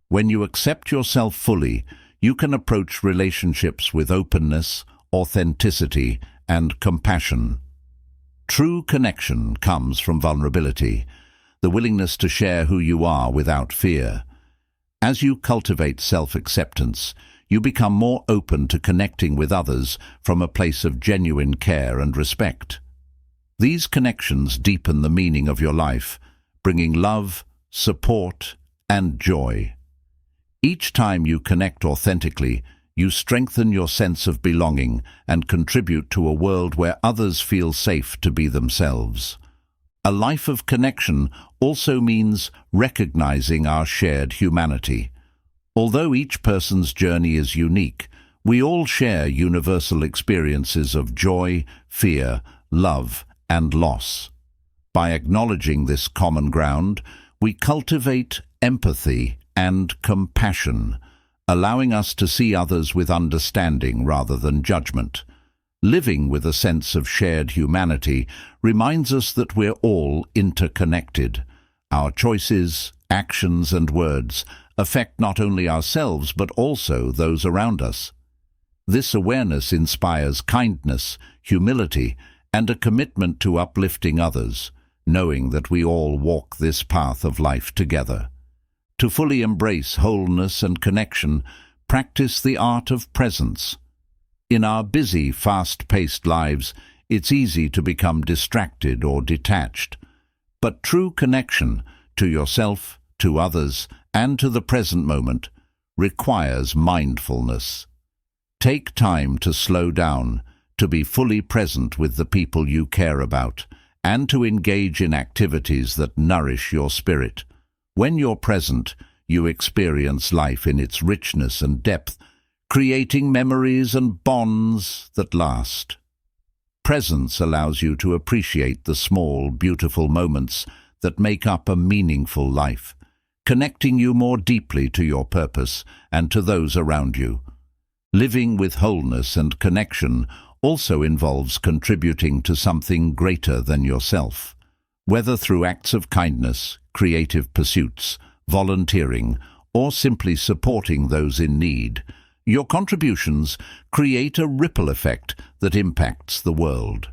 When you accept yourself fully, you can approach relationships with openness, authenticity, and compassion. True connection comes from vulnerability, the willingness to share who you are without fear. As you cultivate self-acceptance, you become more open to connecting with others from a place of genuine care and respect. These connections deepen the meaning of your life, bringing love, support, and joy. Each time you connect authentically, you strengthen your sense of belonging and contribute to a world where others feel safe to be themselves. A life of connection also means recognizing our shared humanity. Although each person's journey is unique, we all share universal experiences of joy, fear, love, and loss. By acknowledging this common ground, we cultivate empathy and compassion, allowing us to see others with understanding rather than judgment. Living with a sense of shared humanity reminds us that we're all interconnected. Our choices, actions, and words affect not only ourselves but also those around us. This awareness inspires kindness, humility, and a commitment to uplifting others, knowing that we all walk this path of life together. To fully embrace wholeness and connection, practice the art of presence. In our busy, fast-paced lives, it's easy to become distracted or detached. But true connection to yourself, to others, and to the present moment requires mindfulness. Take time to slow down, to be fully present with the people you care about, and to engage in activities that nourish your spirit. When you're present, you experience life in its richness and depth, creating memories and bonds that last. Presence allows you to appreciate the small, beautiful moments that make up a meaningful life, connecting you more deeply to your purpose and to those around you. Living with wholeness and connection also involves contributing to something greater than yourself. Whether through acts of kindness, creative pursuits, volunteering, or simply supporting those in need, your contributions create a ripple effect that impacts the world.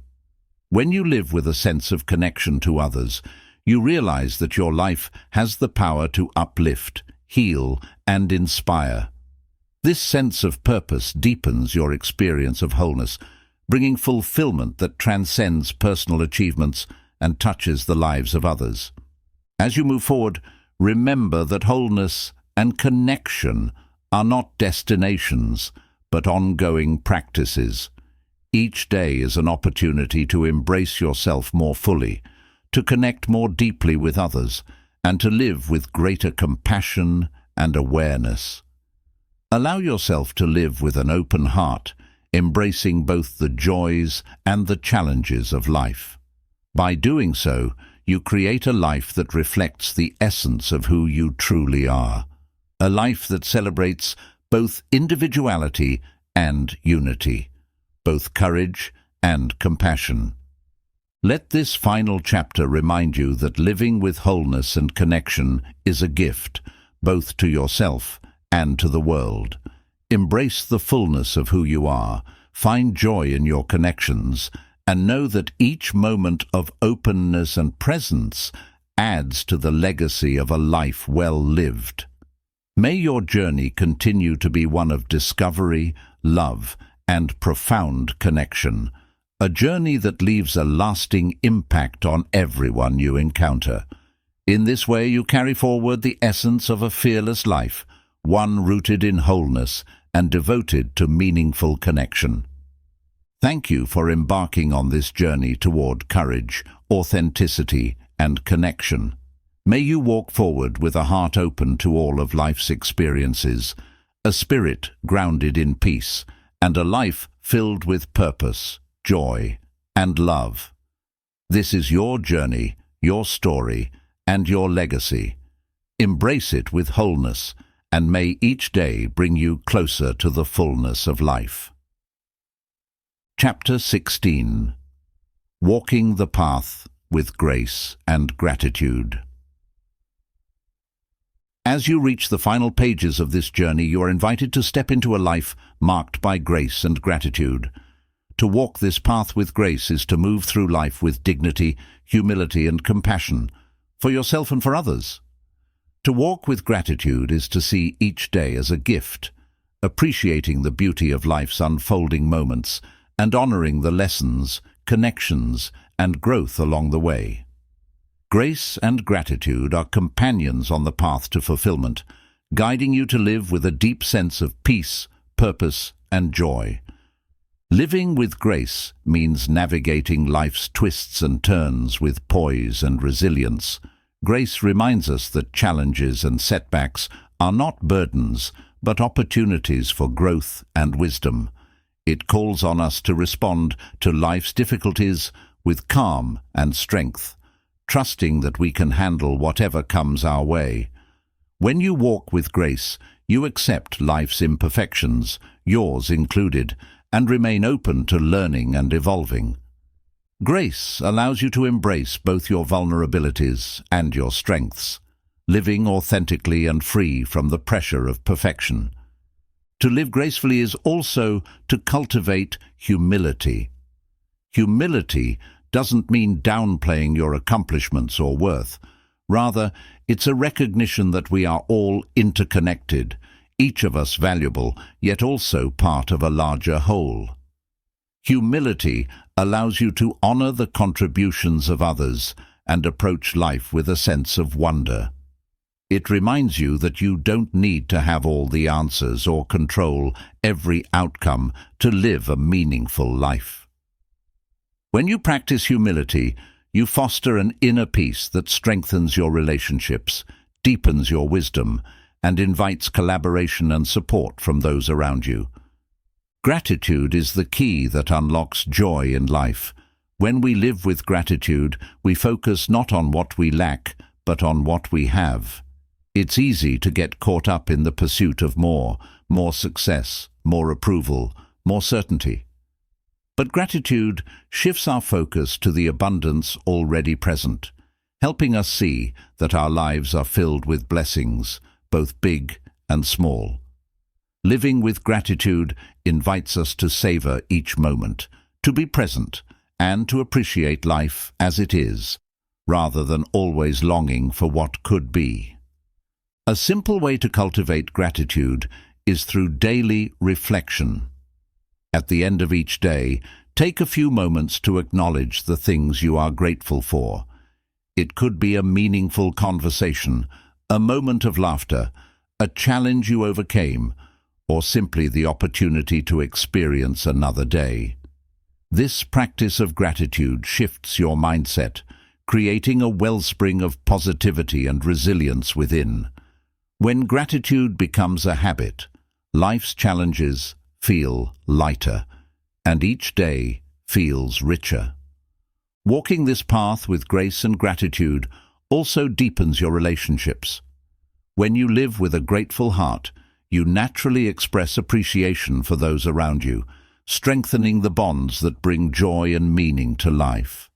When you live with a sense of connection to others, you realize that your life has the power to uplift, heal, and inspire. This sense of purpose deepens your experience of wholeness, bringing fulfillment that transcends personal achievements and touches the lives of others. As you move forward, remember that wholeness and connection are not destinations, but ongoing practices. Each day is an opportunity to embrace yourself more fully, to connect more deeply with others, and to live with greater compassion and awareness. Allow yourself to live with an open heart, embracing both the joys and the challenges of life. By doing so, you create a life that reflects the essence of who you truly are. A life that celebrates both individuality and unity, both courage and compassion. Let this final chapter remind you that living with wholeness and connection is a gift, both to yourself and to the world. Embrace the fullness of who you are, find joy in your connections, and know that each moment of openness and presence adds to the legacy of a life well lived. May your journey continue to be one of discovery, love, and profound connection, a journey that leaves a lasting impact on everyone you encounter. In this way, you carry forward the essence of a fearless life, one rooted in wholeness and devoted to meaningful connection. Thank you for embarking on this journey toward courage, authenticity, and connection. May you walk forward with a heart open to all of life's experiences, a spirit grounded in peace, and a life filled with purpose, joy, and love. This is your journey, your story, and your legacy. Embrace it with wholeness, and may each day bring you closer to the fullness of life. Chapter 16. Walking the Path with Grace and Gratitude. As you reach the final pages of this journey, you are invited to step into a life marked by grace and gratitude. To walk this path with grace is to move through life with dignity, humility, and compassion, for yourself and for others. To walk with gratitude is to see each day as a gift, appreciating the beauty of life's unfolding moments and honoring the lessons, connections, and growth along the way. Grace and gratitude are companions on the path to fulfillment, guiding you to live with a deep sense of peace, purpose, and joy. Living with grace means navigating life's twists and turns with poise and resilience. Grace reminds us that challenges and setbacks are not burdens, but opportunities for growth and wisdom. It calls on us to respond to life's difficulties with calm and strength, trusting that we can handle whatever comes our way. When you walk with grace, you accept life's imperfections, yours included, and remain open to learning and evolving. Grace allows you to embrace both your vulnerabilities and your strengths, living authentically and free from the pressure of perfection. To live gracefully is also to cultivate humility. Humility doesn't mean downplaying your accomplishments or worth. Rather, it's a recognition that we are all interconnected, each of us valuable, yet also part of a larger whole. Humility allows you to honor the contributions of others and approach life with a sense of wonder. It reminds you that you don't need to have all the answers or control every outcome to live a meaningful life. When you practice humility, you foster an inner peace that strengthens your relationships, deepens your wisdom, and invites collaboration and support from those around you. Gratitude is the key that unlocks joy in life. When we live with gratitude, we focus not on what we lack, but on what we have. It's easy to get caught up in the pursuit of more success, more approval, more certainty. But gratitude shifts our focus to the abundance already present, helping us see that our lives are filled with blessings, both big and small. Living with gratitude invites us to savor each moment, to be present, and to appreciate life as it is, rather than always longing for what could be. A simple way to cultivate gratitude is through daily reflection. At the end of each day, take a few moments to acknowledge the things you are grateful for. It could be a meaningful conversation, a moment of laughter, a challenge you overcame, or simply the opportunity to experience another day. This practice of gratitude shifts your mindset, creating a wellspring of positivity and resilience within. When gratitude becomes a habit, life's challenges feel lighter, and each day feels richer. Walking this path with grace and gratitude also deepens your relationships. When you live with a grateful heart, you naturally express appreciation for those around you, strengthening the bonds that bring joy and meaning to life.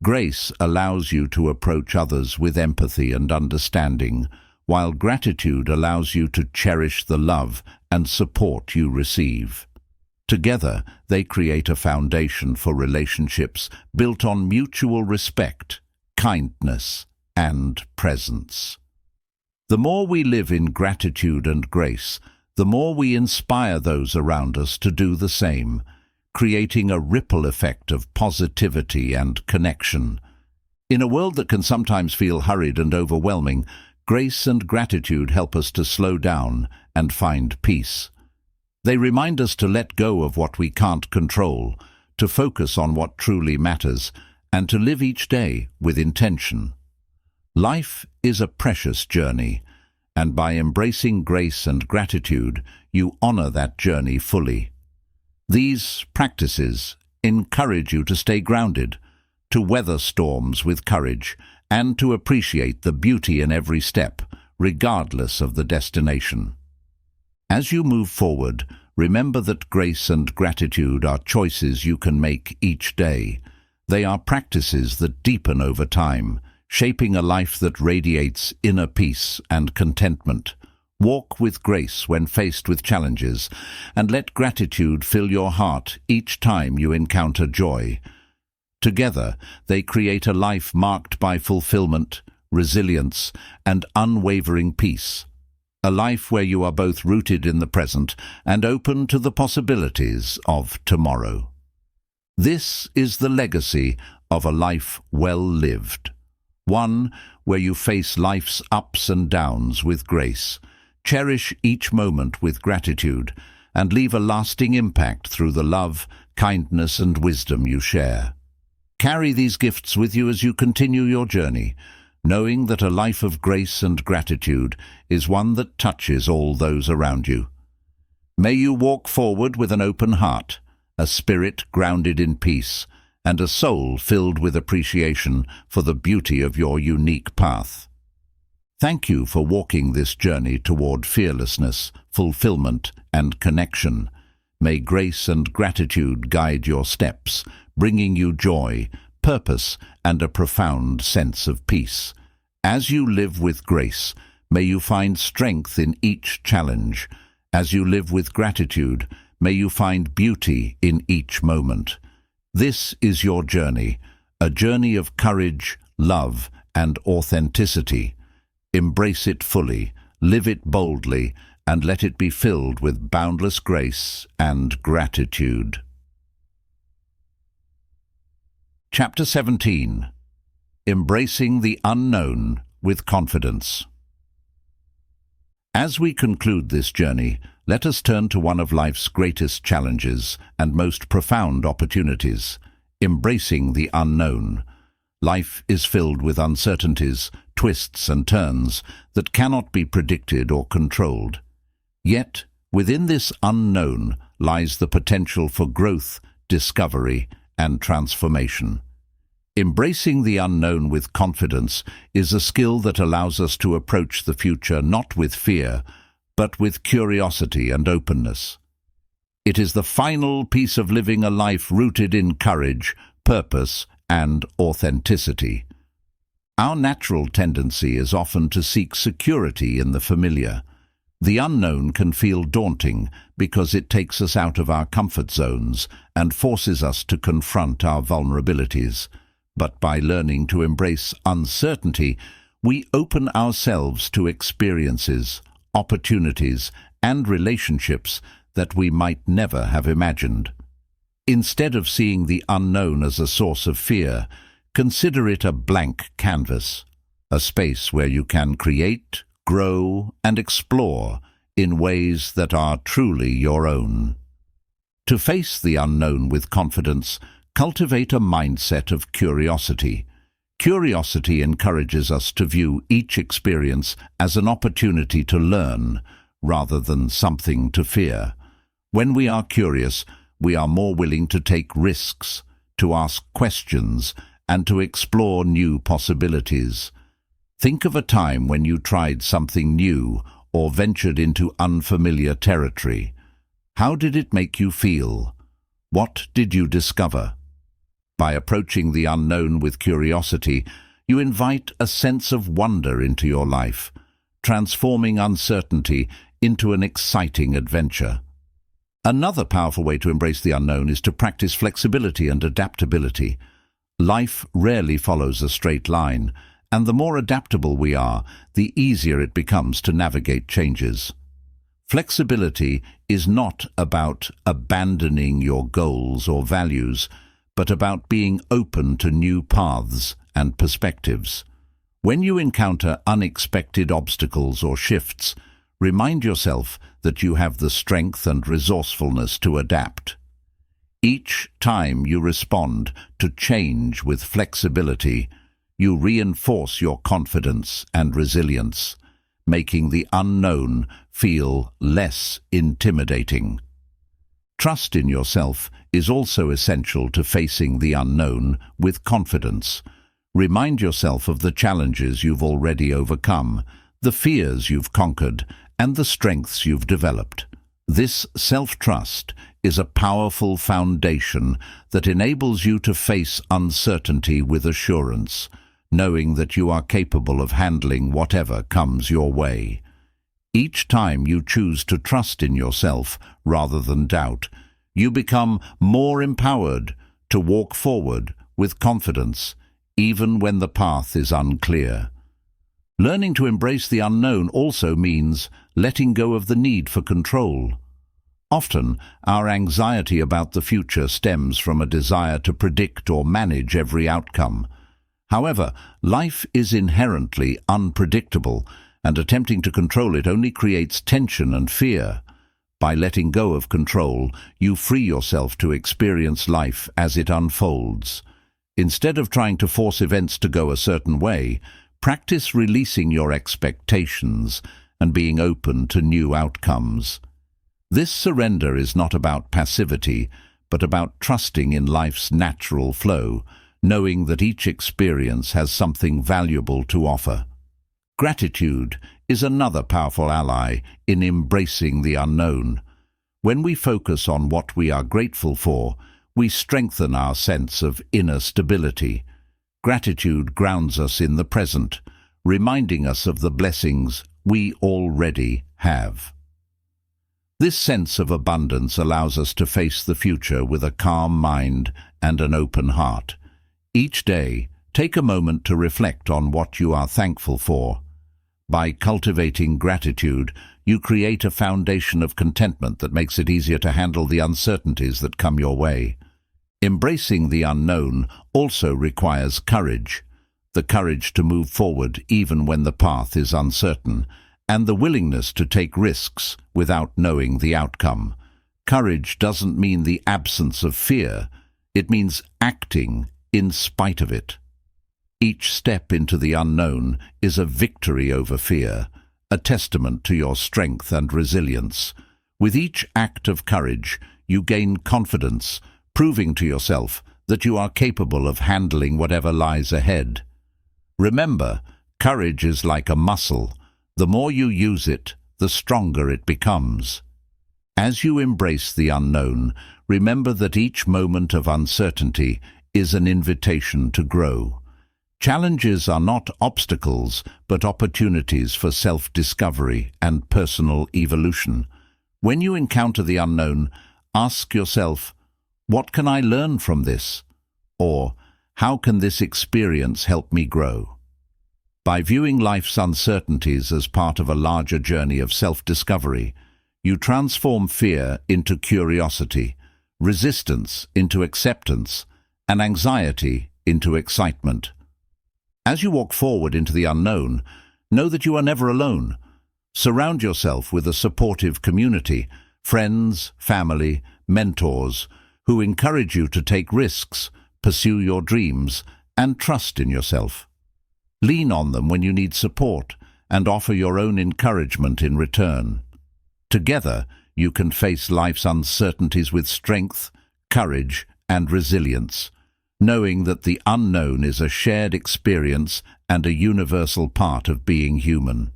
Grace allows you to approach others with empathy and understanding, while gratitude allows you to cherish the love and support you receive. Together, they create a foundation for relationships built on mutual respect, kindness, and presence. The more we live in gratitude and grace, the more we inspire those around us to do the same, creating a ripple effect of positivity and connection. In a world that can sometimes feel hurried and overwhelming, grace and gratitude help us to slow down and find peace. They remind us to let go of what we can't control, to focus on what truly matters, and to live each day with intention. Life is a precious journey, and by embracing grace and gratitude, you honor that journey fully. These practices encourage you to stay grounded, to weather storms with courage, and to appreciate the beauty in every step, regardless of the destination. As you move forward, remember that grace and gratitude are choices you can make each day. They are practices that deepen over time, shaping a life that radiates inner peace and contentment. Walk with grace when faced with challenges, and let gratitude fill your heart each time you encounter joy. Together, they create a life marked by fulfillment, resilience, and unwavering peace. A life where you are both rooted in the present and open to the possibilities of tomorrow. This is the legacy of a life well lived. One where you face life's ups and downs with grace, cherish each moment with gratitude, and leave a lasting impact through the love, kindness, and wisdom you share. Carry these gifts with you as you continue your journey, knowing that a life of grace and gratitude is one that touches all those around you. May you walk forward with an open heart, a spirit grounded in peace, and a soul filled with appreciation for the beauty of your unique path. Thank you for walking this journey toward fearlessness, fulfillment, and connection. May grace and gratitude guide your steps, bringing you joy, purpose, and a profound sense of peace. As you live with grace, may you find strength in each challenge. As you live with gratitude, may you find beauty in each moment. This is your journey, a journey of courage, love, and authenticity. Embrace it fully, live it boldly, and let it be filled with boundless grace and gratitude. Chapter 17. Embracing the Unknown with Confidence. As we conclude this journey, let us turn to one of life's greatest challenges and most profound opportunities: embracing the unknown. Life is filled with uncertainties, twists and turns that cannot be predicted or controlled. Yet, within this unknown lies the potential for growth, discovery, and transformation. Embracing the unknown with confidence is a skill that allows us to approach the future not with fear, but with curiosity and openness. It is the final piece of living a life rooted in courage, purpose, and authenticity. Our natural tendency is often to seek security in the familiar. The unknown can feel daunting because it takes us out of our comfort zones and forces us to confront our vulnerabilities. But by learning to embrace uncertainty, we open ourselves to experiences, opportunities, and relationships that we might never have imagined. Instead of seeing the unknown as a source of fear, consider it a blank canvas, a space where you can create, grow, and explore in ways that are truly your own. To face the unknown with confidence, cultivate a mindset of curiosity. Curiosity encourages us to view each experience as an opportunity to learn, rather than something to fear. When we are curious, we are more willing to take risks, to ask questions, and to explore new possibilities. Think of a time when you tried something new or ventured into unfamiliar territory. How did it make you feel? What did you discover? By approaching the unknown with curiosity, you invite a sense of wonder into your life, transforming uncertainty into an exciting adventure. Another powerful way to embrace the unknown is to practice flexibility and adaptability. Life rarely follows a straight line, and the more adaptable we are, the easier it becomes to navigate changes. Flexibility is not about abandoning your goals or values, but about being open to new paths and perspectives. When you encounter unexpected obstacles or shifts, remind yourself that you have the strength and resourcefulness to adapt. Each time you respond to change with flexibility, you reinforce your confidence and resilience, making the unknown feel less intimidating. Trust in yourself is also essential to facing the unknown with confidence. Remind yourself of the challenges you've already overcome, the fears you've conquered, and the strengths you've developed. This self-trust is a powerful foundation that enables you to face uncertainty with assurance, knowing that you are capable of handling whatever comes your way. Each time you choose to trust in yourself rather than doubt, you become more empowered to walk forward with confidence, even when the path is unclear. Learning to embrace the unknown also means letting go of the need for control. Often, our anxiety about the future stems from a desire to predict or manage every outcome. However, life is inherently unpredictable, and attempting to control it only creates tension and fear. By letting go of control, you free yourself to experience life as it unfolds. Instead of trying to force events to go a certain way, practice releasing your expectations and being open to new outcomes. This surrender is not about passivity, but about trusting in life's natural flow, knowing that each experience has something valuable to offer. Gratitude is another powerful ally in embracing the unknown. When we focus on what we are grateful for, we strengthen our sense of inner stability. Gratitude grounds us in the present, reminding us of the blessings we already have. This sense of abundance allows us to face the future with a calm mind and an open heart. Each day, Take a moment to reflect on what you are thankful for. By cultivating gratitude, you create a foundation of contentment that makes it easier to handle the uncertainties that come your way. Embracing the unknown also requires courage, the courage to move forward even when the path is uncertain, and the willingness to take risks without knowing the outcome. Courage doesn't mean the absence of fear, it means acting in spite of it. Each step into the unknown is a victory over fear, a testament to your strength and resilience. With each act of courage, you gain confidence, proving to yourself that you are capable of handling whatever lies ahead. Remember, courage is like a muscle. The more you use it, the stronger it becomes. As you embrace the unknown, remember that each moment of uncertainty is an invitation to grow. Challenges are not obstacles, but opportunities for self-discovery and personal evolution. When you encounter the unknown, ask yourself, what can I learn from this? Or, how can this experience help me grow? By viewing life's uncertainties as part of a larger journey of self-discovery, you transform fear into curiosity, resistance into acceptance, and anxiety into excitement. As you walk forward into the unknown, know that you are never alone. Surround yourself with a supportive community, friends, family, mentors, who encourage you to take risks, pursue your dreams, and trust in yourself. Lean on them when you need support, and offer your own encouragement in return. Together, you can face life's uncertainties with strength, courage, and resilience, knowing that the unknown is a shared experience and a universal part of being human.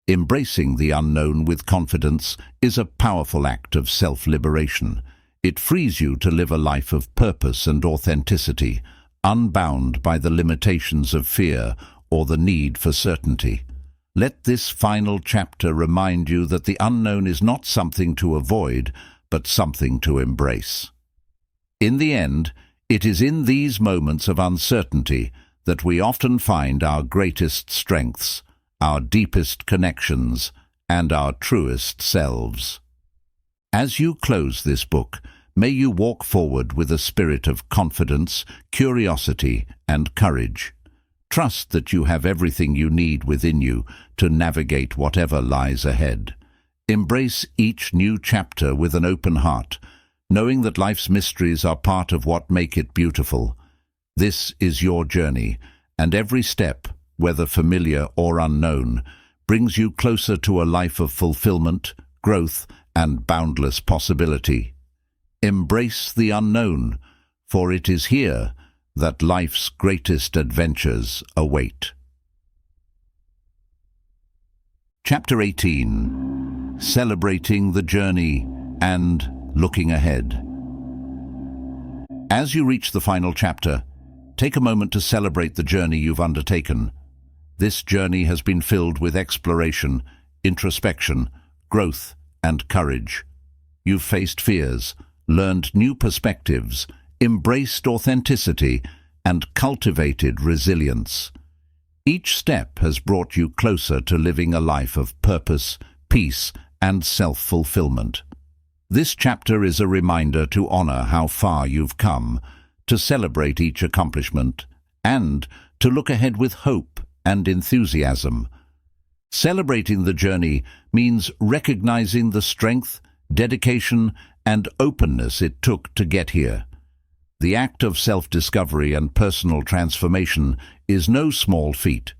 Embracing the unknown with confidence is a powerful act of self-liberation. It frees you to live a life of purpose and authenticity, unbound by the limitations of fear or the need for certainty. Let this final chapter remind you that the unknown is not something to avoid, but something to embrace. In the end, it is in these moments of uncertainty that we often find our greatest strengths, our deepest connections, and our truest selves. As you close this book, may you walk forward with a spirit of confidence, curiosity, and courage. Trust that you have everything you need within you to navigate whatever lies ahead. Embrace each new chapter with an open heart, knowing that life's mysteries are part of what make it beautiful. This is your journey, and every step, whether familiar or unknown, brings you closer to a life of fulfillment, growth, and boundless possibility. Embrace the unknown, for it is here that life's greatest adventures await. Chapter 18. Celebrating the Journey and Looking Ahead. As you reach the final chapter, take a moment to celebrate the journey you've undertaken. This journey has been filled with exploration, introspection, growth, and courage. You've faced fears, learned new perspectives, embraced authenticity, and cultivated resilience. Each step has brought you closer to living a life of purpose, peace, and self-fulfillment. This chapter is a reminder to honor how far you've come, to celebrate each accomplishment, and to look ahead with hope and enthusiasm. Celebrating the journey means recognizing the strength, dedication, and openness it took to get here. The act of self-discovery and personal transformation is no small feat.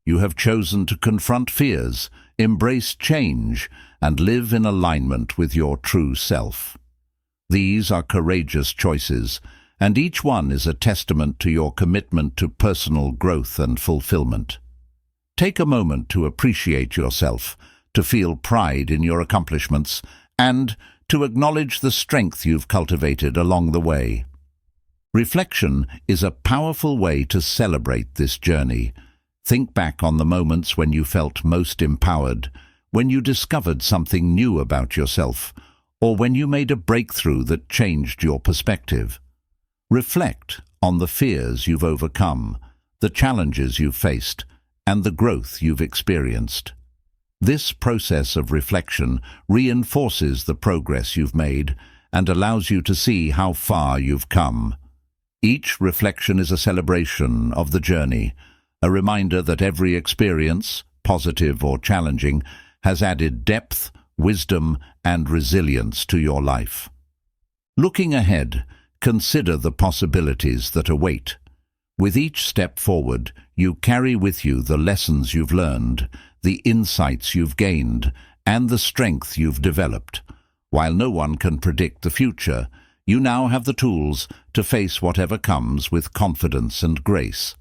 You have chosen to confront fears, embrace change, and live in alignment with your true self. These are courageous choices, and each one is a testament to your commitment to personal growth and fulfillment. Take a moment to appreciate yourself, to feel pride in your accomplishments, and to acknowledge the strength you've cultivated along the way. Reflection is a powerful way to celebrate this journey. Think back on the moments when you felt most empowered, when you discovered something new about yourself, or when you made a breakthrough that changed your perspective. Reflect on the fears you've overcome, the challenges you've faced, and the growth you've experienced. This process of reflection reinforces the progress you've made and allows you to see how far you've come. Each reflection is a celebration of the journey, a reminder that every experience, positive or challenging, has added depth, wisdom, and resilience to your life. Looking ahead, consider the possibilities that await. With each step forward, you carry with you the lessons you've learned, the insights you've gained, and the strength you've developed. While no one can predict the future, you now have the tools to face whatever comes with confidence and grace.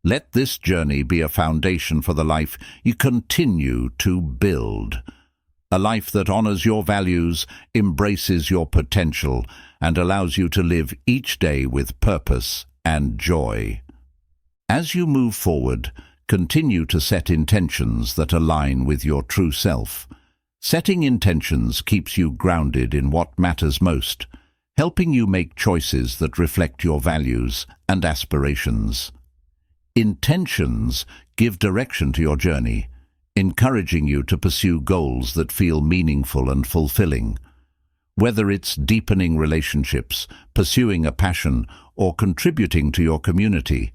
Let this journey be a foundation for the life you continue to build. A life that honors your values, embraces your potential, and allows you to live each day with purpose and joy. As you move forward, continue to set intentions that align with your true self. Setting intentions keeps you grounded in what matters most, helping you make choices that reflect your values and aspirations. Intentions give direction to your journey, encouraging you to pursue goals that feel meaningful and fulfilling. Whether it's deepening relationships, pursuing a passion, or contributing to your community,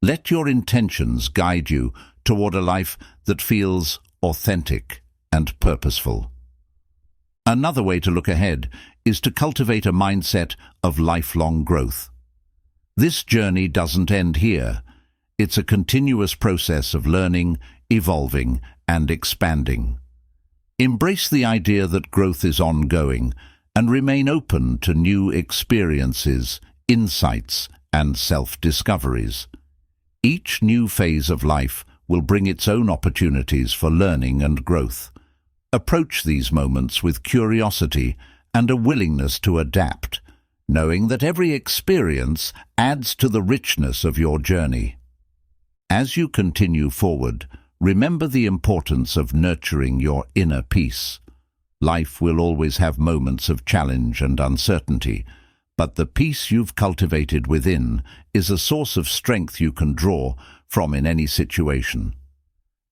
let your intentions guide you toward a life that feels authentic and purposeful. Another way to look ahead is to cultivate a mindset of lifelong growth. This journey doesn't end here. It's a continuous process of learning, evolving, and expanding. Embrace the idea that growth is ongoing and remain open to new experiences, insights, and self-discoveries. Each new phase of life will bring its own opportunities for learning and growth. Approach these moments with curiosity and a willingness to adapt, knowing that every experience adds to the richness of your journey. As you continue forward, remember the importance of nurturing your inner peace. Life will always have moments of challenge and uncertainty, but the peace you've cultivated within is a source of strength you can draw from in any situation.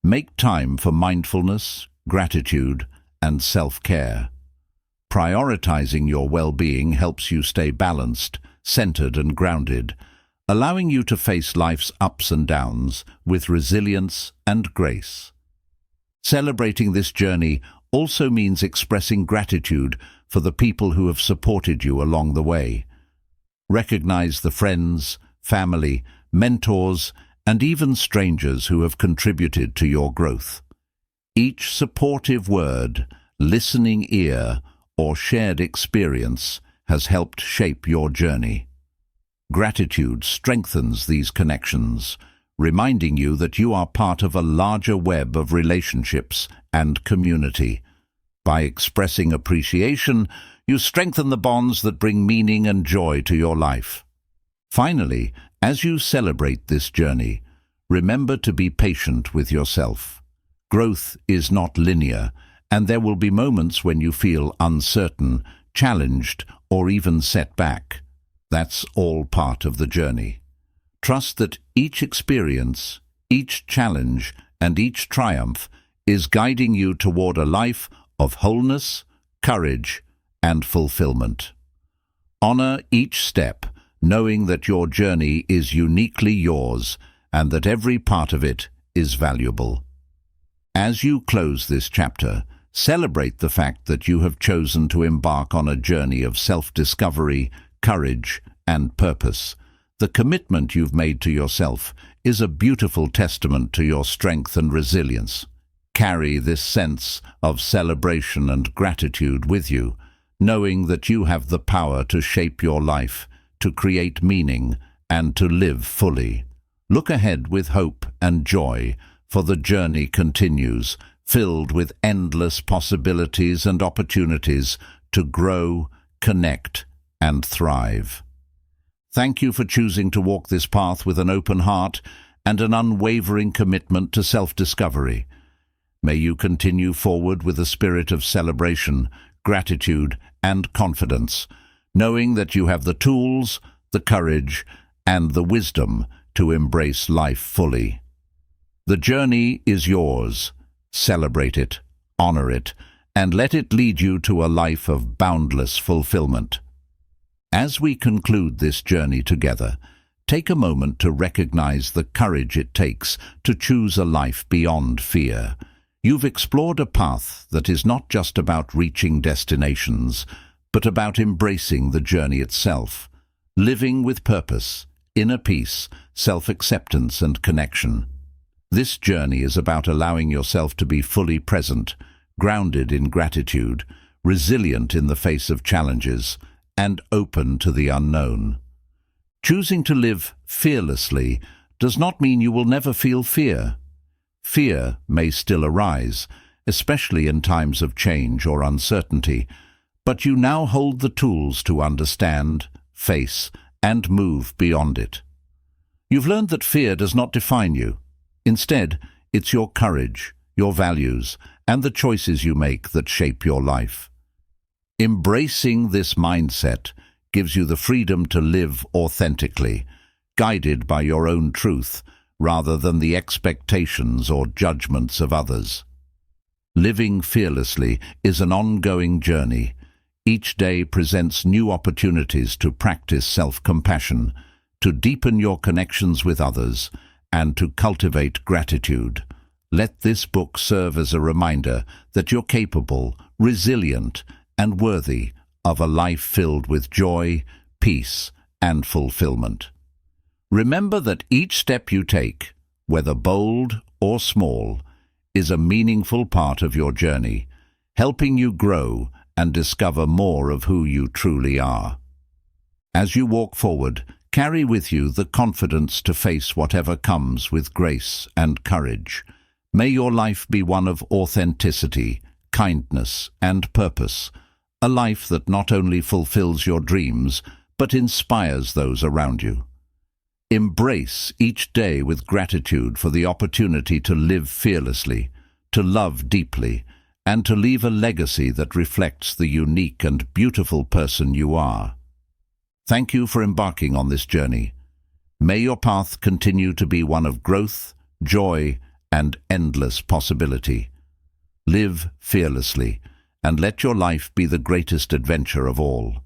Make time for mindfulness, gratitude, and self-care. Prioritizing your well-being helps you stay balanced, centered, and grounded, allowing you to face life's ups and downs with resilience and grace. Celebrating this journey also means expressing gratitude for the people who have supported you along the way. Recognize the friends, family, mentors, and even strangers who have contributed to your growth. Each supportive word, listening ear, or shared experience has helped shape your journey. Gratitude strengthens these connections, reminding you that you are part of a larger web of relationships and community. By expressing appreciation, you strengthen the bonds that bring meaning and joy to your life. Finally, as you celebrate this journey, remember to be patient with yourself. Growth is not linear, and there will be moments when you feel uncertain, challenged, or even set back. That's all part of the journey. Trust that each experience, each challenge, and each triumph is guiding you toward a life of wholeness, courage, and fulfillment. Honor each step, knowing that your journey is uniquely yours and that every part of it is valuable. As you close this chapter, celebrate the fact that you have chosen to embark on a journey of self-discovery, courage, and purpose. The commitment you've made to yourself is a beautiful testament to your strength and resilience. Carry this sense of celebration and gratitude with you, knowing that you have the power to shape your life, to create meaning, and to live fully. Look ahead with hope and joy, for the journey continues, filled with endless possibilities and opportunities to grow, connect, and thrive. Thank you for choosing to walk this path with an open heart and an unwavering commitment to self-discovery. May you continue forward with a spirit of celebration, gratitude, and confidence, knowing that you have the tools, the courage, and the wisdom to embrace life fully. The journey is yours. Celebrate it, honor it, and let it lead you to a life of boundless fulfillment. As we conclude this journey together, take a moment to recognize the courage it takes to choose a life beyond fear. You've explored a path that is not just about reaching destinations, but about embracing the journey itself, living with purpose, inner peace, self-acceptance and connection. This journey is about allowing yourself to be fully present, grounded in gratitude, resilient in the face of challenges, and open to the unknown. Choosing to live fearlessly does not mean you will never feel fear. Fear may still arise, especially in times of change or uncertainty, but you now hold the tools to understand, face, and move beyond it. You've learned that fear does not define you. Instead, it's your courage, your values, and the choices you make that shape your life. Embracing this mindset gives you the freedom to live authentically, guided by your own truth, rather than the expectations or judgments of others. Living fearlessly is an ongoing journey. Each day presents new opportunities to practice self-compassion, to deepen your connections with others, and to cultivate gratitude. Let this book serve as a reminder that you're capable, resilient, and worthy of a life filled with joy, peace, and fulfillment. Remember that each step you take, whether bold or small, is a meaningful part of your journey, helping you grow and discover more of who you truly are. As you walk forward, carry with you the confidence to face whatever comes with grace and courage. May your life be one of authenticity, kindness, and purpose, a life that not only fulfills your dreams, but inspires those around you. Embrace each day with gratitude for the opportunity to live fearlessly, to love deeply, and to leave a legacy that reflects the unique and beautiful person you are. Thank you for embarking on this journey. May your path continue to be one of growth, joy, and endless possibility. Live fearlessly, and let your life be the greatest adventure of all.